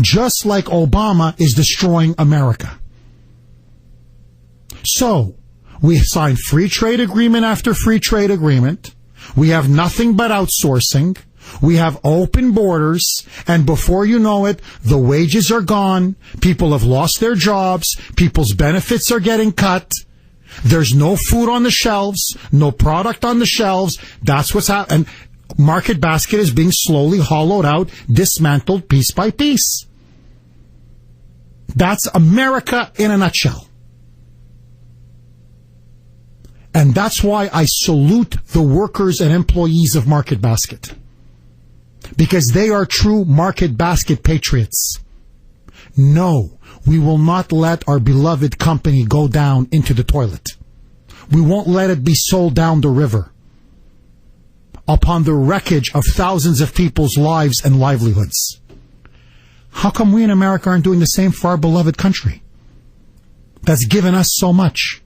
Just like Obama is destroying America. So, we signed free trade agreement after free trade agreement. We have nothing but outsourcing. We have open borders. And before you know it, the wages are gone. People have lost their jobs. People's benefits are getting cut. There's no food on the shelves, no product on the shelves. That's what's happening. Market Basket is being slowly hollowed out, dismantled piece by piece. That's America in a nutshell. And that's why I salute the workers and employees of Market Basket. because they are true market basket patriots. No, we will not let our beloved company go down into the toilet. We won't let it be sold down the river upon the wreckage of thousands of people's lives and livelihoods. How come we in America aren't doing the same for our beloved country that's given us so much?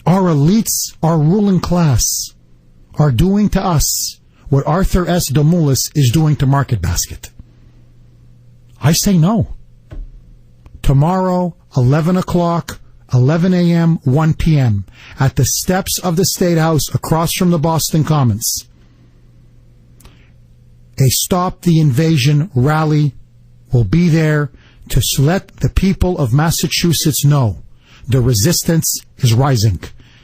Our elites, our ruling class, are doing to us what Arthur S. Domoulis is doing to Market Basket. I say no. Tomorrow, 11 o'clock, 11 a.m., 1 p.m., at the steps of the State House across from the Boston Commons, a Stop the Invasion rally will be there to let the people of Massachusetts know the resistance is rising.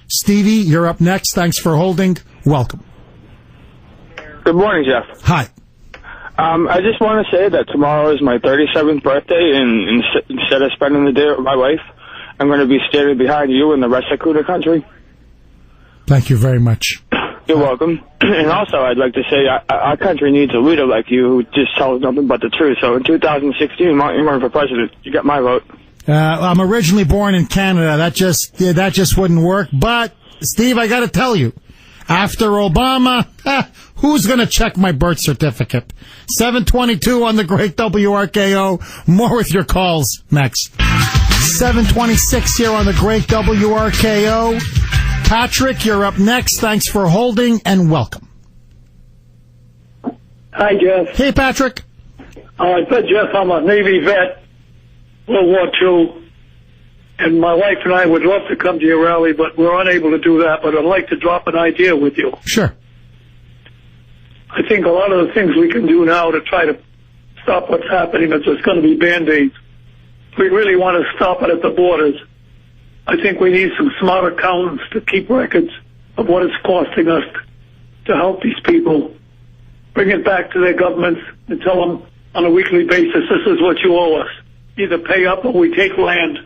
Stevie, you're up next. Thanks for holding. Welcome. Good morning, Jeff. Hi. I just want to say that tomorrow is my 37th birthday, and instead of spending the day with my wife, I'm going to be standing behind you and the rest of Kuhner country. Thank you very much. You're welcome. And also, I'd like to say our country needs a leader like you who just tells nothing but the truth. So in 2016, you run for president. You got my vote. I'm originally born in Canada. That just wouldn't work. But, Steve, I got to tell you, after Obama, who's going to check my birth certificate? 722 on the great WRKO. More with your calls next. 726 here on the great WRKO. Patrick, you're up next. Thanks for holding and welcome. Hi, Jeff. Hey, Patrick. Jeff, I'm a Navy vet, World War II, and my wife and I would love to come to your rally, but we're unable to do that. But I'd like to drop an idea with you. Sure. I think a lot of the things we can do now to try to stop what's happening is just going to be Band-Aids. We really want to stop it at the borders. I think we need some smart accountants to keep records of what it's costing us to help these people. Bring it back to their governments and tell them on a weekly basis, this is what you owe us. Either pay up or we take land.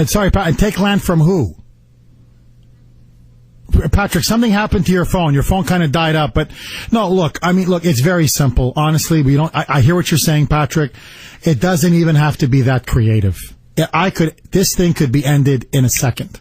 Sorry, take land from who? Patrick, something happened to your phone. Your phone kind of died up, but no, look, it's very simple. Honestly, I hear what you're saying, Patrick. It doesn't even have to be that creative. This thing could be ended in a second.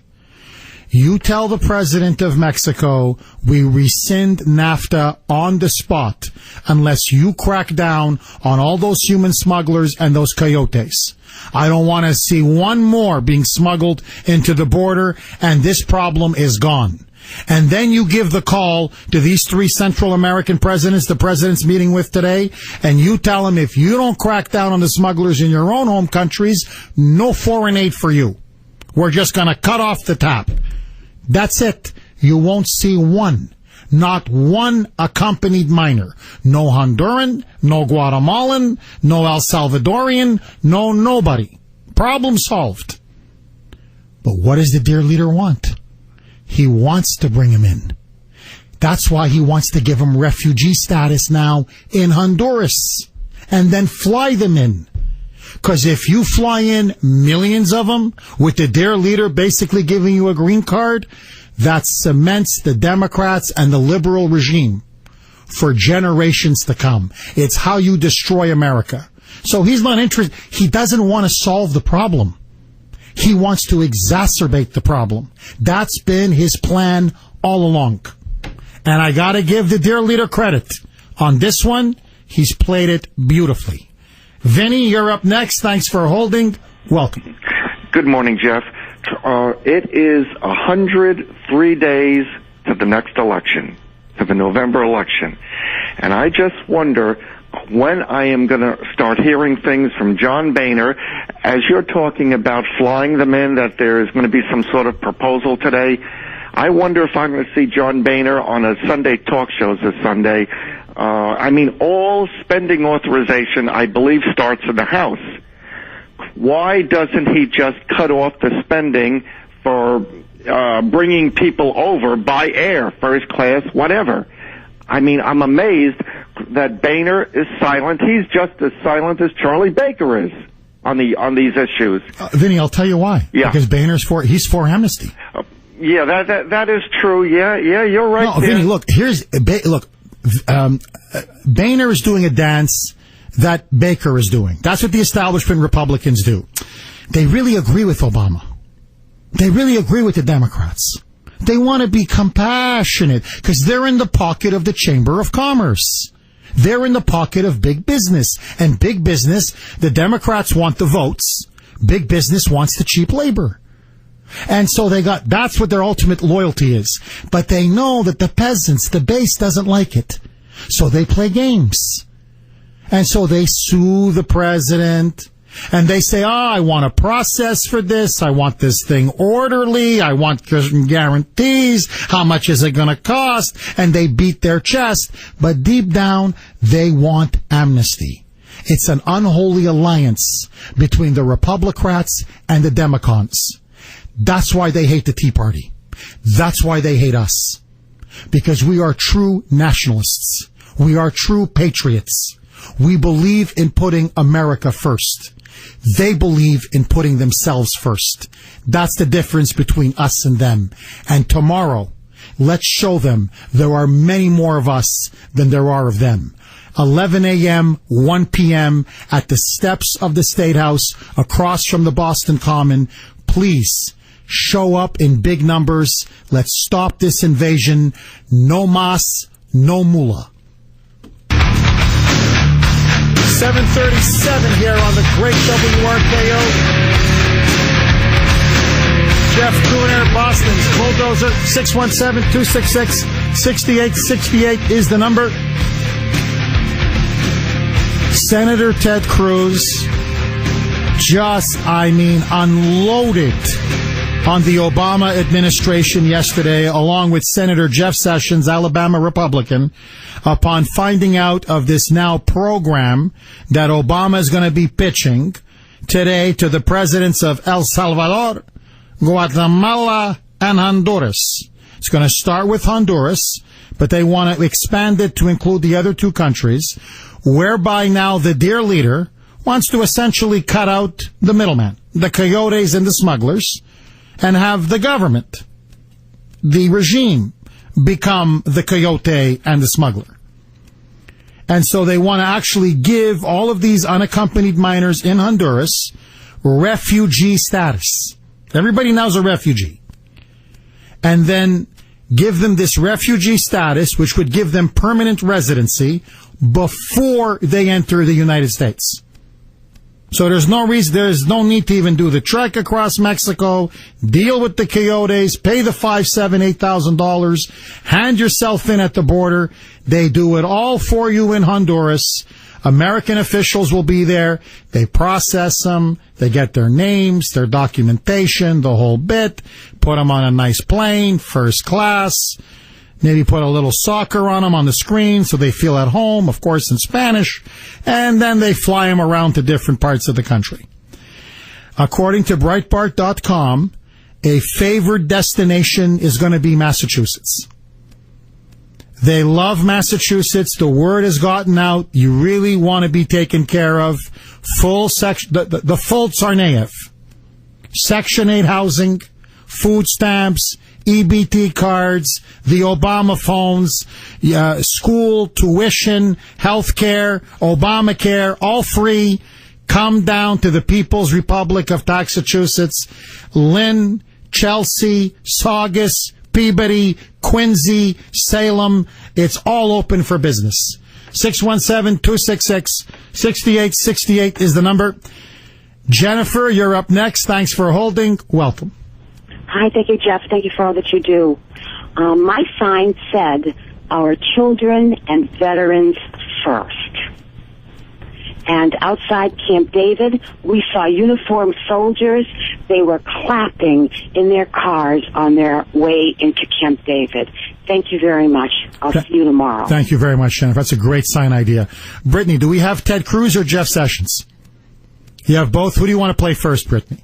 You tell the president of Mexico we rescind NAFTA on the spot unless you crack down on all those human smugglers and those coyotes. I don't want to see one more being smuggled into the border, and this problem is gone. And then you give the call to these 3 Central American presidents the president's meeting with today, and you tell them if you don't crack down on the smugglers in your own home countries, no foreign aid for you. We're just going to cut off the tap. That's it. You won't see one. Not one accompanied minor. No Honduran, no Guatemalan, no El Salvadorian, no nobody. Problem solved. But what does the dear leader want? He wants to bring him in. That's why he wants to give him refugee status now in Honduras and then fly them in. Because if you fly in millions of them with the dear leader basically giving you a green card, that cements the Democrats and the liberal regime for generations to come. It's how you destroy America. So he's not interested. He doesn't want to solve the problem. He wants to exacerbate the problem. That's been his plan all along. And I got to give the dear leader credit. On this one, he's played it beautifully. Vinny, you're up next. Thanks for holding. Welcome. Good morning, Jeff. It is 103 days to the next election, to the November election. And I just wonder when I am going to start hearing things from John Boehner, as you're talking about flying them in, that there is going to be some sort of proposal today. I wonder if I'm going to see John Boehner on a Sunday talk show this Sunday. All spending authorization, I believe, starts in the House. Why doesn't he just cut off the spending for bringing people over by air, first class, whatever? I'm amazed that Boehner is silent. He's just as silent as Charlie Baker is on these issues. Vinny, I'll tell you why. Yeah. Because Boehner's he's for amnesty. Yeah, that is true. Yeah, you're right. No, Vinny, look, Boehner is doing a dance that Baker is doing. That's what the establishment Republicans do. They really agree with Obama. They really agree with the Democrats. They want to be compassionate because they're in the pocket of the Chamber of Commerce. They're in the pocket of big business. And big business, the Democrats want the votes. Big business wants the cheap labor. And so that's what their ultimate loyalty is. But they know that the peasants, the base doesn't like it. So they play games. And so they sue the president. And they say, I want a process for this. I want this thing orderly. I want guarantees. How much is it going to cost? And they beat their chest. But deep down, they want amnesty. It's an unholy alliance between the Republicrats and the Democrats. That's why they hate the Tea Party. That's why they hate us. Because we are true nationalists. We are true patriots. We believe in putting America first. They believe in putting themselves first. That's the difference between us and them. And tomorrow, let's show them there are many more of us than there are of them. 11 a.m., 1 p.m. at the steps of the State House across from the Boston Common. Please show up in big numbers. Let's stop this invasion. No mas, no mullah. 7:37 here on the great WRKO. Jeff Kuhner, Boston's bulldozer. 617-266-6868 is the number. Senator Ted Cruz unloaded on the Obama administration yesterday, along with Senator Jeff Sessions, Alabama Republican, upon finding out of this now program that Obama is going to be pitching today to the presidents of El Salvador, Guatemala, and Honduras. It's going to start with Honduras, but they want to expand it to include the other two countries, whereby now the dear leader wants to essentially cut out the middleman, the coyotes and the smugglers, and have the government, the regime, become the coyote and the smuggler. And so they want to actually give all of these unaccompanied minors in Honduras refugee status. Everybody now is a refugee. And then give them this refugee status, which would give them permanent residency before they enter the United States. So there's no need to even do the trek across Mexico, deal with the coyotes, pay the $5,000, $8,000, hand yourself in at the border. They do it all for you in Honduras. American officials will be there. They process them. They get their names, their documentation, the whole bit, put them on a nice plane, first class. Maybe put a little soccer on them on the screen so they feel at home, of course, in Spanish. And then they fly them around to different parts of the country. According to Breitbart.com, a favored destination is going to be Massachusetts. They love Massachusetts. The word has gotten out. You really want to be taken care of. Full section, the full Tsarnaev. Section 8 housing, food stamps, EBT cards, the Obama phones, school, tuition, health care, Obamacare, all free. Come down to the People's Republic of Massachusetts. Lynn, Chelsea, Saugus, Peabody, Quincy, Salem. It's all open for business. 617-266-6868 is the number. Jennifer, you're up next. Thanks for holding. Welcome. Hi, thank you, Jeff. Thank you for all that you do. My sign said, our children and veterans first. And outside Camp David, we saw uniformed soldiers. They were clapping in their cars on their way into Camp David. Thank you very much. I'll see you tomorrow. Thank you very much, Jennifer. That's a great sign idea. Brittany, do we have Ted Cruz or Jeff Sessions? You have both. Who do you want to play first, Brittany?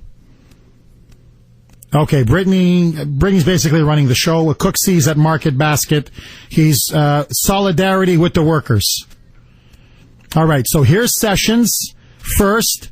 Okay, Brittany's basically running the show. Cooksey's at Market Basket. He's solidarity with the workers. All right, so here's Sessions first.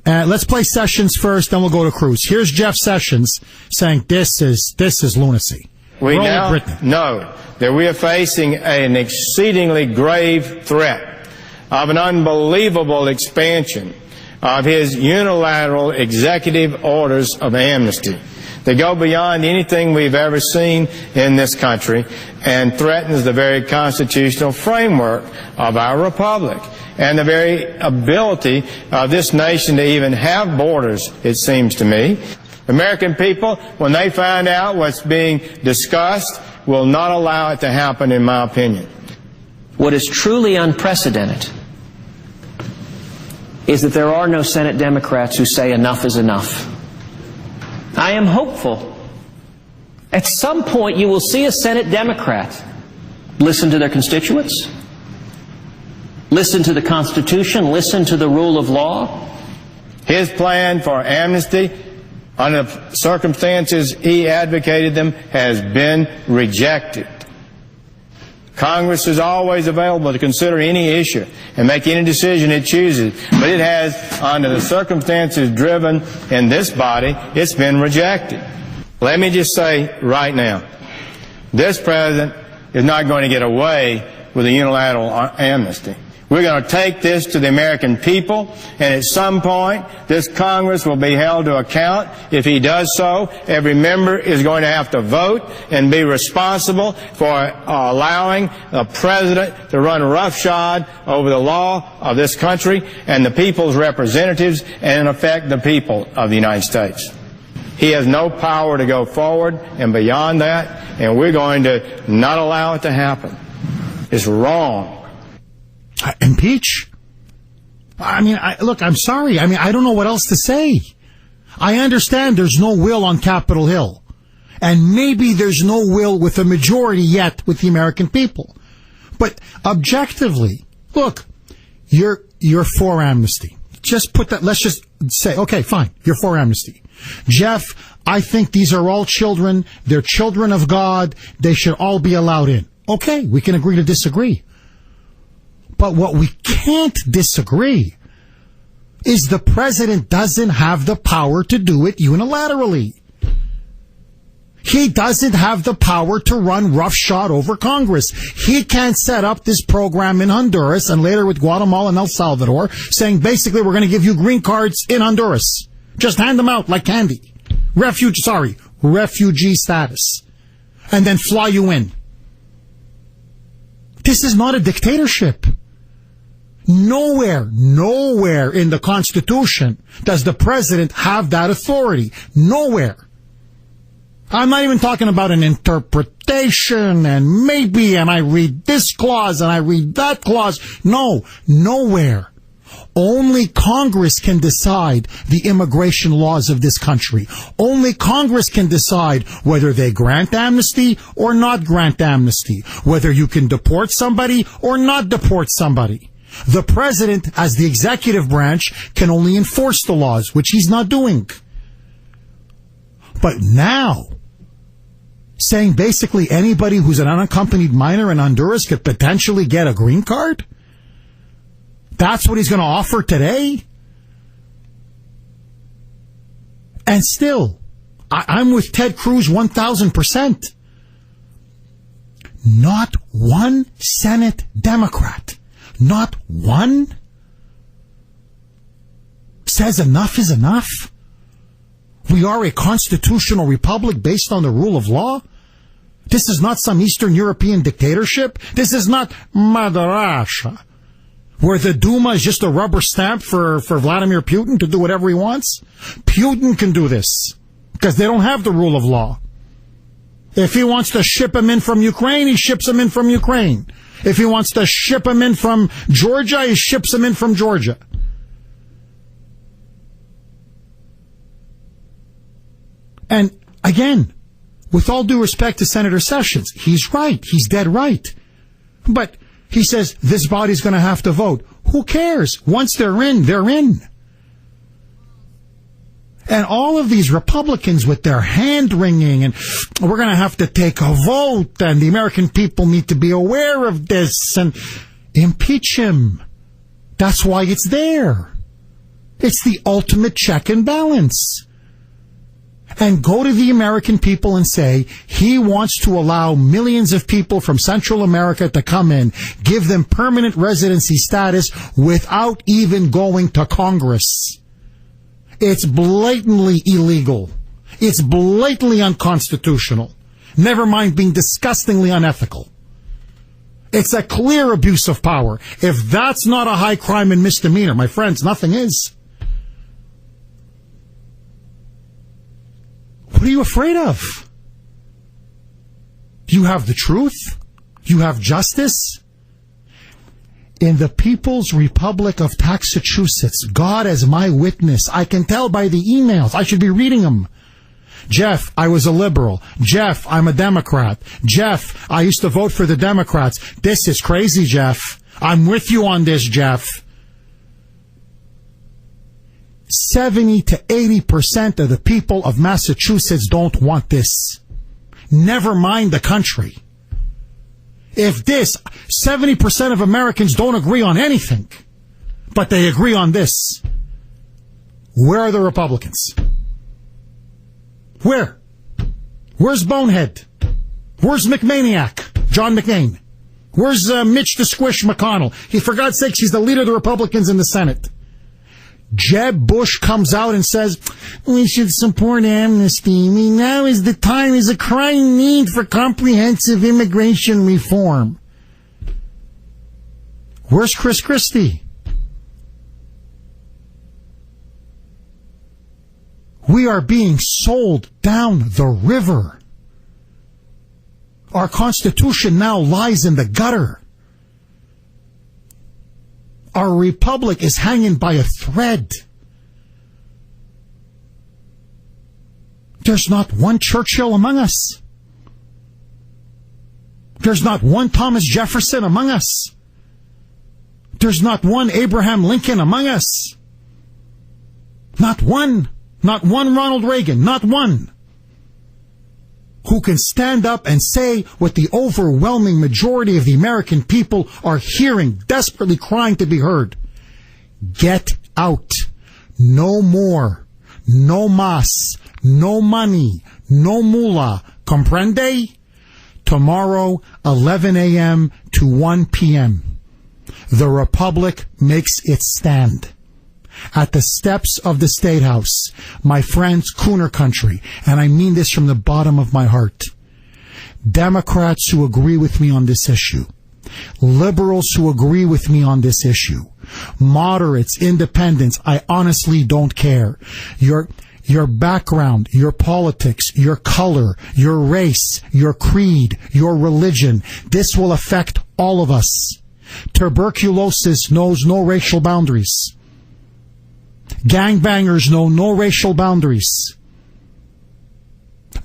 Let's play Sessions first, then we'll go to Cruz. Here's Jeff Sessions saying this is lunacy. We Roll now Brittany. know that we are facing an exceedingly grave threat of an unbelievable expansion of his unilateral executive orders of amnesty. They go beyond anything we've ever seen in this country and threatens the very constitutional framework of our republic and the very ability of this nation to even have borders, it seems to me. The American people, when they find out what's being discussed, will not allow it to happen, in my opinion. What is truly unprecedented is that there are no Senate Democrats who say enough is enough. I am hopeful. At some point you will see a Senate Democrat listen to their constituents, listen to the Constitution, listen to the rule of law. His plan for amnesty, under the circumstances he advocated them, has been rejected. Congress is always available to consider any issue and make any decision it chooses, but it has, under the circumstances driven in this body, it's been rejected. Let me just say right now, this president is not going to get away with a unilateral amnesty. We're going to take this to the American people, and at some point, this Congress will be held to account. If he does so, every member is going to have to vote and be responsible for allowing the president to run roughshod over the law of this country and the people's representatives, and in effect, the people of the United States. He has no power to go forward and beyond that, and we're going to not allow it to happen. It's wrong. Impeach? I mean, look, I'm sorry. I mean, I don't know what else to say. I understand there's no will on Capitol Hill. And maybe there's no will with a majority yet with the American people. But objectively, look, you're for amnesty. Just put that, let's just say, okay, fine, you're for amnesty. Jeff, I think these are all children. They're children of God. They should all be allowed in. Okay, we can agree to disagree. But what we can't disagree is the president doesn't have the power to do it unilaterally. He doesn't have the power to run roughshod over Congress. He can't set up this program in Honduras and later with Guatemala and El Salvador saying basically we're going to give you green cards in Honduras. Just hand them out like candy. Refugee status. And then fly you in. This is not a dictatorship. Nowhere in the Constitution does the president have that authority. Nowhere. I'm not even talking about an interpretation and maybe, and I read this clause and I read that clause. No, nowhere. Only Congress can decide the immigration laws of this country. Only Congress can decide whether they grant amnesty or not grant amnesty, whether you can deport somebody or not deport somebody. The president, as the executive branch, can only enforce the laws, which he's not doing. But now, saying basically anybody who's an unaccompanied minor in Honduras could potentially get a green card? That's what he's going to offer today? And still, I'm with Ted Cruz 1,000%. Not one Senate Democrat, not one, says enough is enough. We are a constitutional republic based on the rule of law. This is not some Eastern European dictatorship. This is not Mother Russia, where the Duma is just a rubber stamp for Vladimir Putin to do whatever he wants. Putin can do this because they don't have the rule of law. If he wants to ship him in from Ukraine, he ships him in from Ukraine. If he wants to ship him in from Georgia, he ships him in from Georgia. And again, with all due respect to Senator Sessions, he's right. He's dead right. But he says this body's going to have to vote. Who cares? Once they're in, they're in. And all of these Republicans with their hand-wringing and we're going to have to take a vote and the American people need to be aware of this and impeach him. That's why it's there. It's the ultimate check and balance. And go to the American people and say, he wants to allow millions of people from Central America to come in, give them permanent residency status without even going to Congress. It's blatantly illegal. It's blatantly unconstitutional. Never mind being disgustingly unethical. It's a clear abuse of power. If that's not a high crime and misdemeanor, my friends, nothing is. What are you afraid of? You have the truth. You have justice. In the People's Republic of Massachusetts, God as my witness, I can tell by the emails. I should be reading them. Jeff, I was a liberal. Jeff, I'm a Democrat. Jeff, I used to vote for the Democrats. This is crazy, Jeff. I'm with you on this, Jeff. 70 to 80% of the people of Massachusetts don't want this. Never mind the country. If this, 70% of Americans don't agree on anything, but they agree on this, where are the Republicans? Where? Where's Bonehead? Where's McManiac? John McCain? Where's Mitch the Squish McConnell? For God's sakes, he's the leader of the Republicans in the Senate. Jeb Bush comes out and says, we should support amnesty. Now is the time, is a crying need for comprehensive immigration reform. Where's Chris Christie? We are being sold down the river. Our Constitution now lies in the gutter. Our republic is hanging by a thread. There's not one Churchill among us. There's not one Thomas Jefferson among us. There's not one Abraham Lincoln among us. Not one. Not one Ronald Reagan. Not one. Who can stand up and say what the overwhelming majority of the American people are hearing, desperately crying to be heard. Get out. No more. No mas. No money. No moolah. Comprende? Tomorrow, 11 a.m. to 1 p.m. The Republic makes its stand. At the steps of the State House, my friends, Kuhner country, and I mean this from the bottom of my heart, Democrats who agree with me on this issue, liberals who agree with me on this issue, moderates, independents, I honestly don't care. Your background, your politics, your color, your race, your creed, your religion, this will affect all of us. Tuberculosis knows no racial boundaries. Gangbangers know no racial boundaries.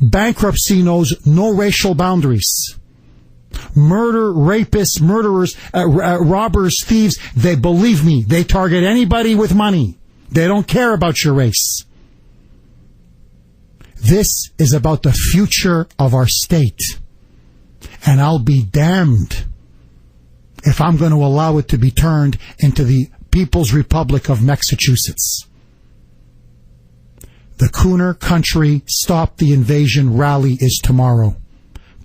Bankruptcy knows no racial boundaries. Murder, rapists, murderers, robbers, thieves, they believe me, they target anybody with money. They don't care about your race. This is about the future of our state. And I'll be damned if I'm going to allow it to be turned into the People's Republic of Massachusetts. The Kuhner Country Stop the Invasion rally is tomorrow.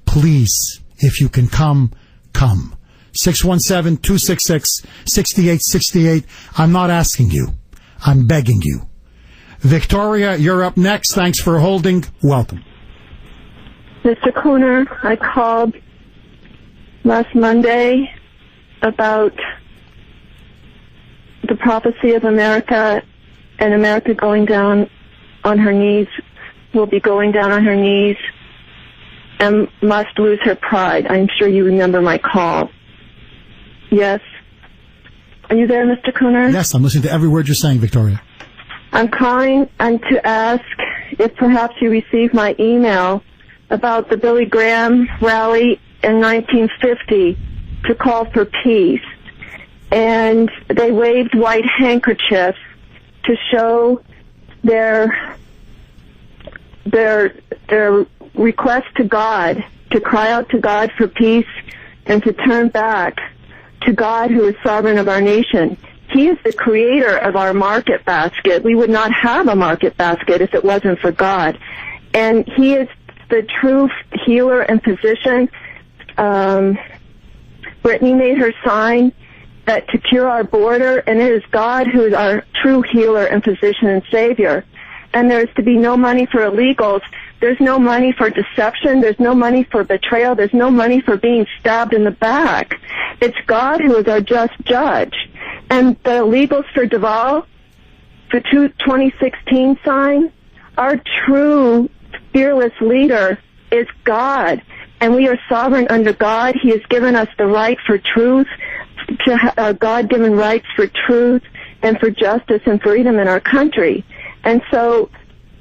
Please, if you can come, come. 617-266-6868. I'm not asking you. I'm begging you. Victoria, you're up next. Thanks for holding. Welcome. Mr. Kuhner, I called last Monday about the prophecy of America and America going down on her knees, will be going down on her knees and must lose her pride. I'm sure you remember my call. Yes? Are you there, Mr. Kuhner? Yes, I'm listening to every word you're saying, Victoria. I'm calling and to ask if perhaps you received my email about the Billy Graham rally in 1950 to call for peace. And they waved white handkerchiefs to show their request to God, to cry out to God for peace and to turn back to God who is sovereign of our nation. He is the creator of our market basket. We would not have a market basket if it wasn't for God. And He is the true healer and physician. Brittany made her sign that to cure our border, and it is God who is our true healer and physician and Savior. And there is to be no money for illegals. There's no money for deception. There's no money for betrayal. There's no money for being stabbed in the back. It's God who is our just judge. And the illegals for Duval, the 2016 sign, our true fearless leader is God. And we are sovereign under God. He has given us the right for truth, God-given rights for truth and for justice and freedom in our country. And so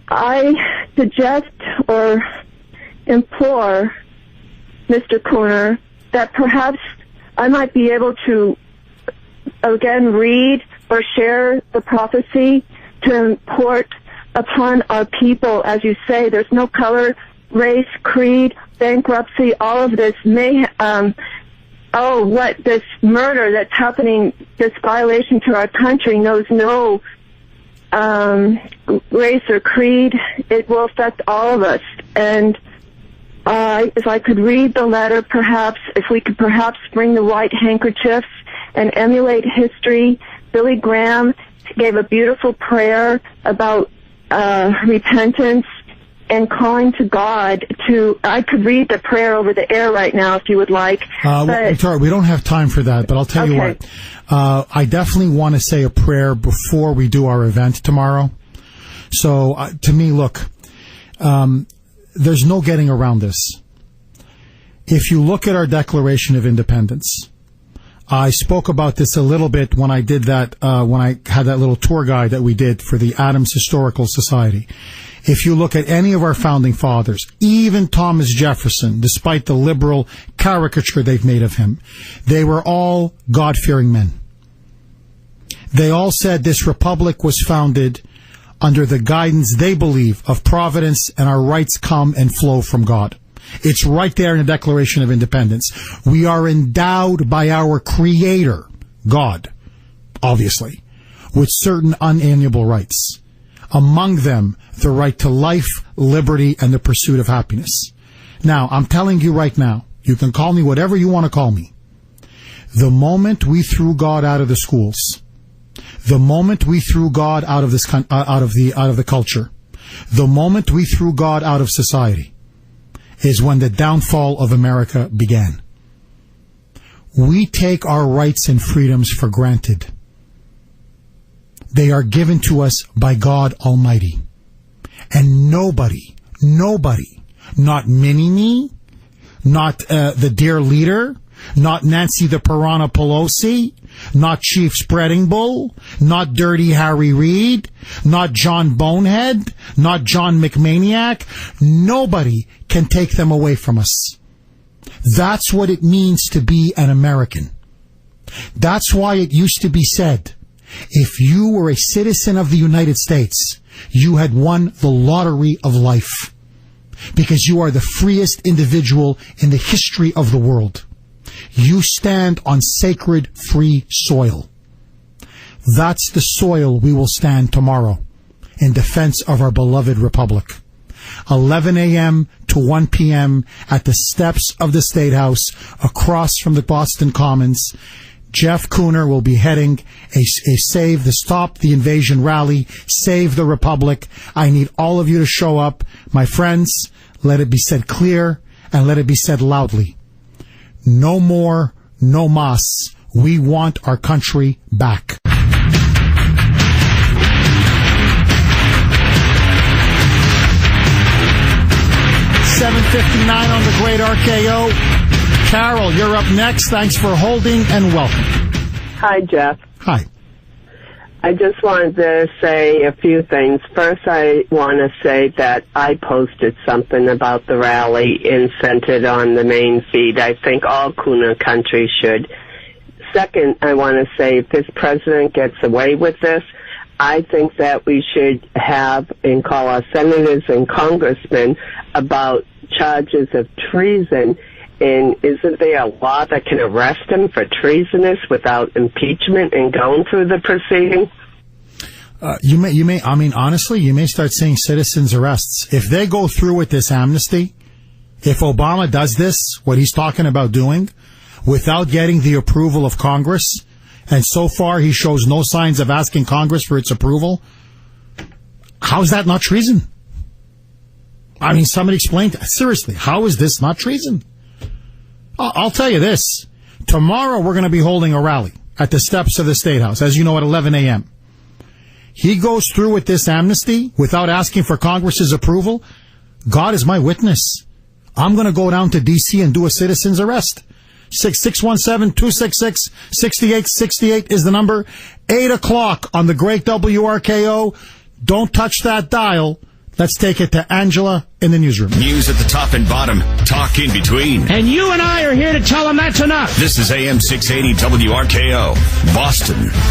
I suggest or implore Mr. Kuhner that perhaps I might be able to, again, read or share the prophecy to import upon our people. As you say, there's no color, race, creed, bankruptcy, all of this may, this murder that's happening, this violation to our country knows no race or creed. It will affect all of us. And if I could read the letter, perhaps, if we could perhaps bring the white handkerchiefs and emulate history. Billy Graham gave a beautiful prayer about repentance and calling to God I could read the prayer over the air right now if you would like. Victoria, we don't have time for that, but I'll tell you what. I definitely want to say a prayer before we do our event tomorrow. So, to me, look, there's no getting around this. If you look at our Declaration of Independence, I spoke about this a little bit when I did that, when I had that little tour guide that we did for the Adams Historical Society. If you look at any of our founding fathers, even Thomas Jefferson, despite the liberal caricature they've made of him, they were all God-fearing men. They all said this republic was founded under the guidance they believe of providence, and our rights come and flow from God. It's right there in the Declaration of Independence. We are endowed by our Creator, God, obviously, with certain unalienable rights. Among them, the right to life, liberty, and the pursuit of happiness. Now, I'm telling you right now, you can call me whatever you want to call me. The moment we threw God out of the schools, the moment we threw God out of the culture, the moment we threw God out of society, is when the downfall of America began. We take our rights and freedoms for granted. They are given to us by God Almighty. And nobody, not Mini-Me, not the dear leader, not Nancy the Piranha Pelosi, not Chief Spreading Bull, not Dirty Harry Reid, not John Bonehead, not John McManiac. Nobody can take them away from us. That's what it means to be an American. That's why it used to be said, if you were a citizen of the United States, you had won the lottery of life, because you are the freest individual in the history of the world. You stand on sacred, free soil. That's the soil we will stand tomorrow in defense of our beloved republic. 11 a.m. to 1 p.m. at the steps of the State House across from the Boston Commons. Jeff Kuhner will be heading a Save the Stop the Invasion rally, Save the Republic. I need all of you to show up. My friends, let it be said clear and let it be said loudly. No more, no mas. We want our country back. $7:59 on the Great RKO. Carol, you're up next. Thanks for holding and welcome. Hi, Jeff. Hi. I just wanted to say a few things. First, I want to say that I posted something about the rally and sent it on the main feed. I think all Kuhner countries should. Second, I want to say if this president gets away with this, I think that we should have and call our senators and congressmen about charges of treason And isn't there a law that can arrest him for treasonous without impeachment and going through the proceeding? You may, I mean, honestly, you may start seeing citizens arrests. If they go through with this amnesty, if Obama does this, what he's talking about doing, without getting the approval of Congress, and so far he shows no signs of asking Congress for its approval, how is that not treason? I mean, somebody explain, seriously, how is this not treason? I'll tell you this. Tomorrow we're going to be holding a rally at the steps of the State House, as you know, at 11 a.m. He goes through with this amnesty without asking for Congress's approval. God is my witness. I'm going to go down to D.C. and do a citizen's arrest. 617-266-6868 is the number. 8 o'clock on the great WRKO. Don't touch that dial. Let's take it to Angela in the newsroom. News at the top and bottom. Talk in between. And you and I are here to tell them that's enough. This is AM 680 WRKO, Boston.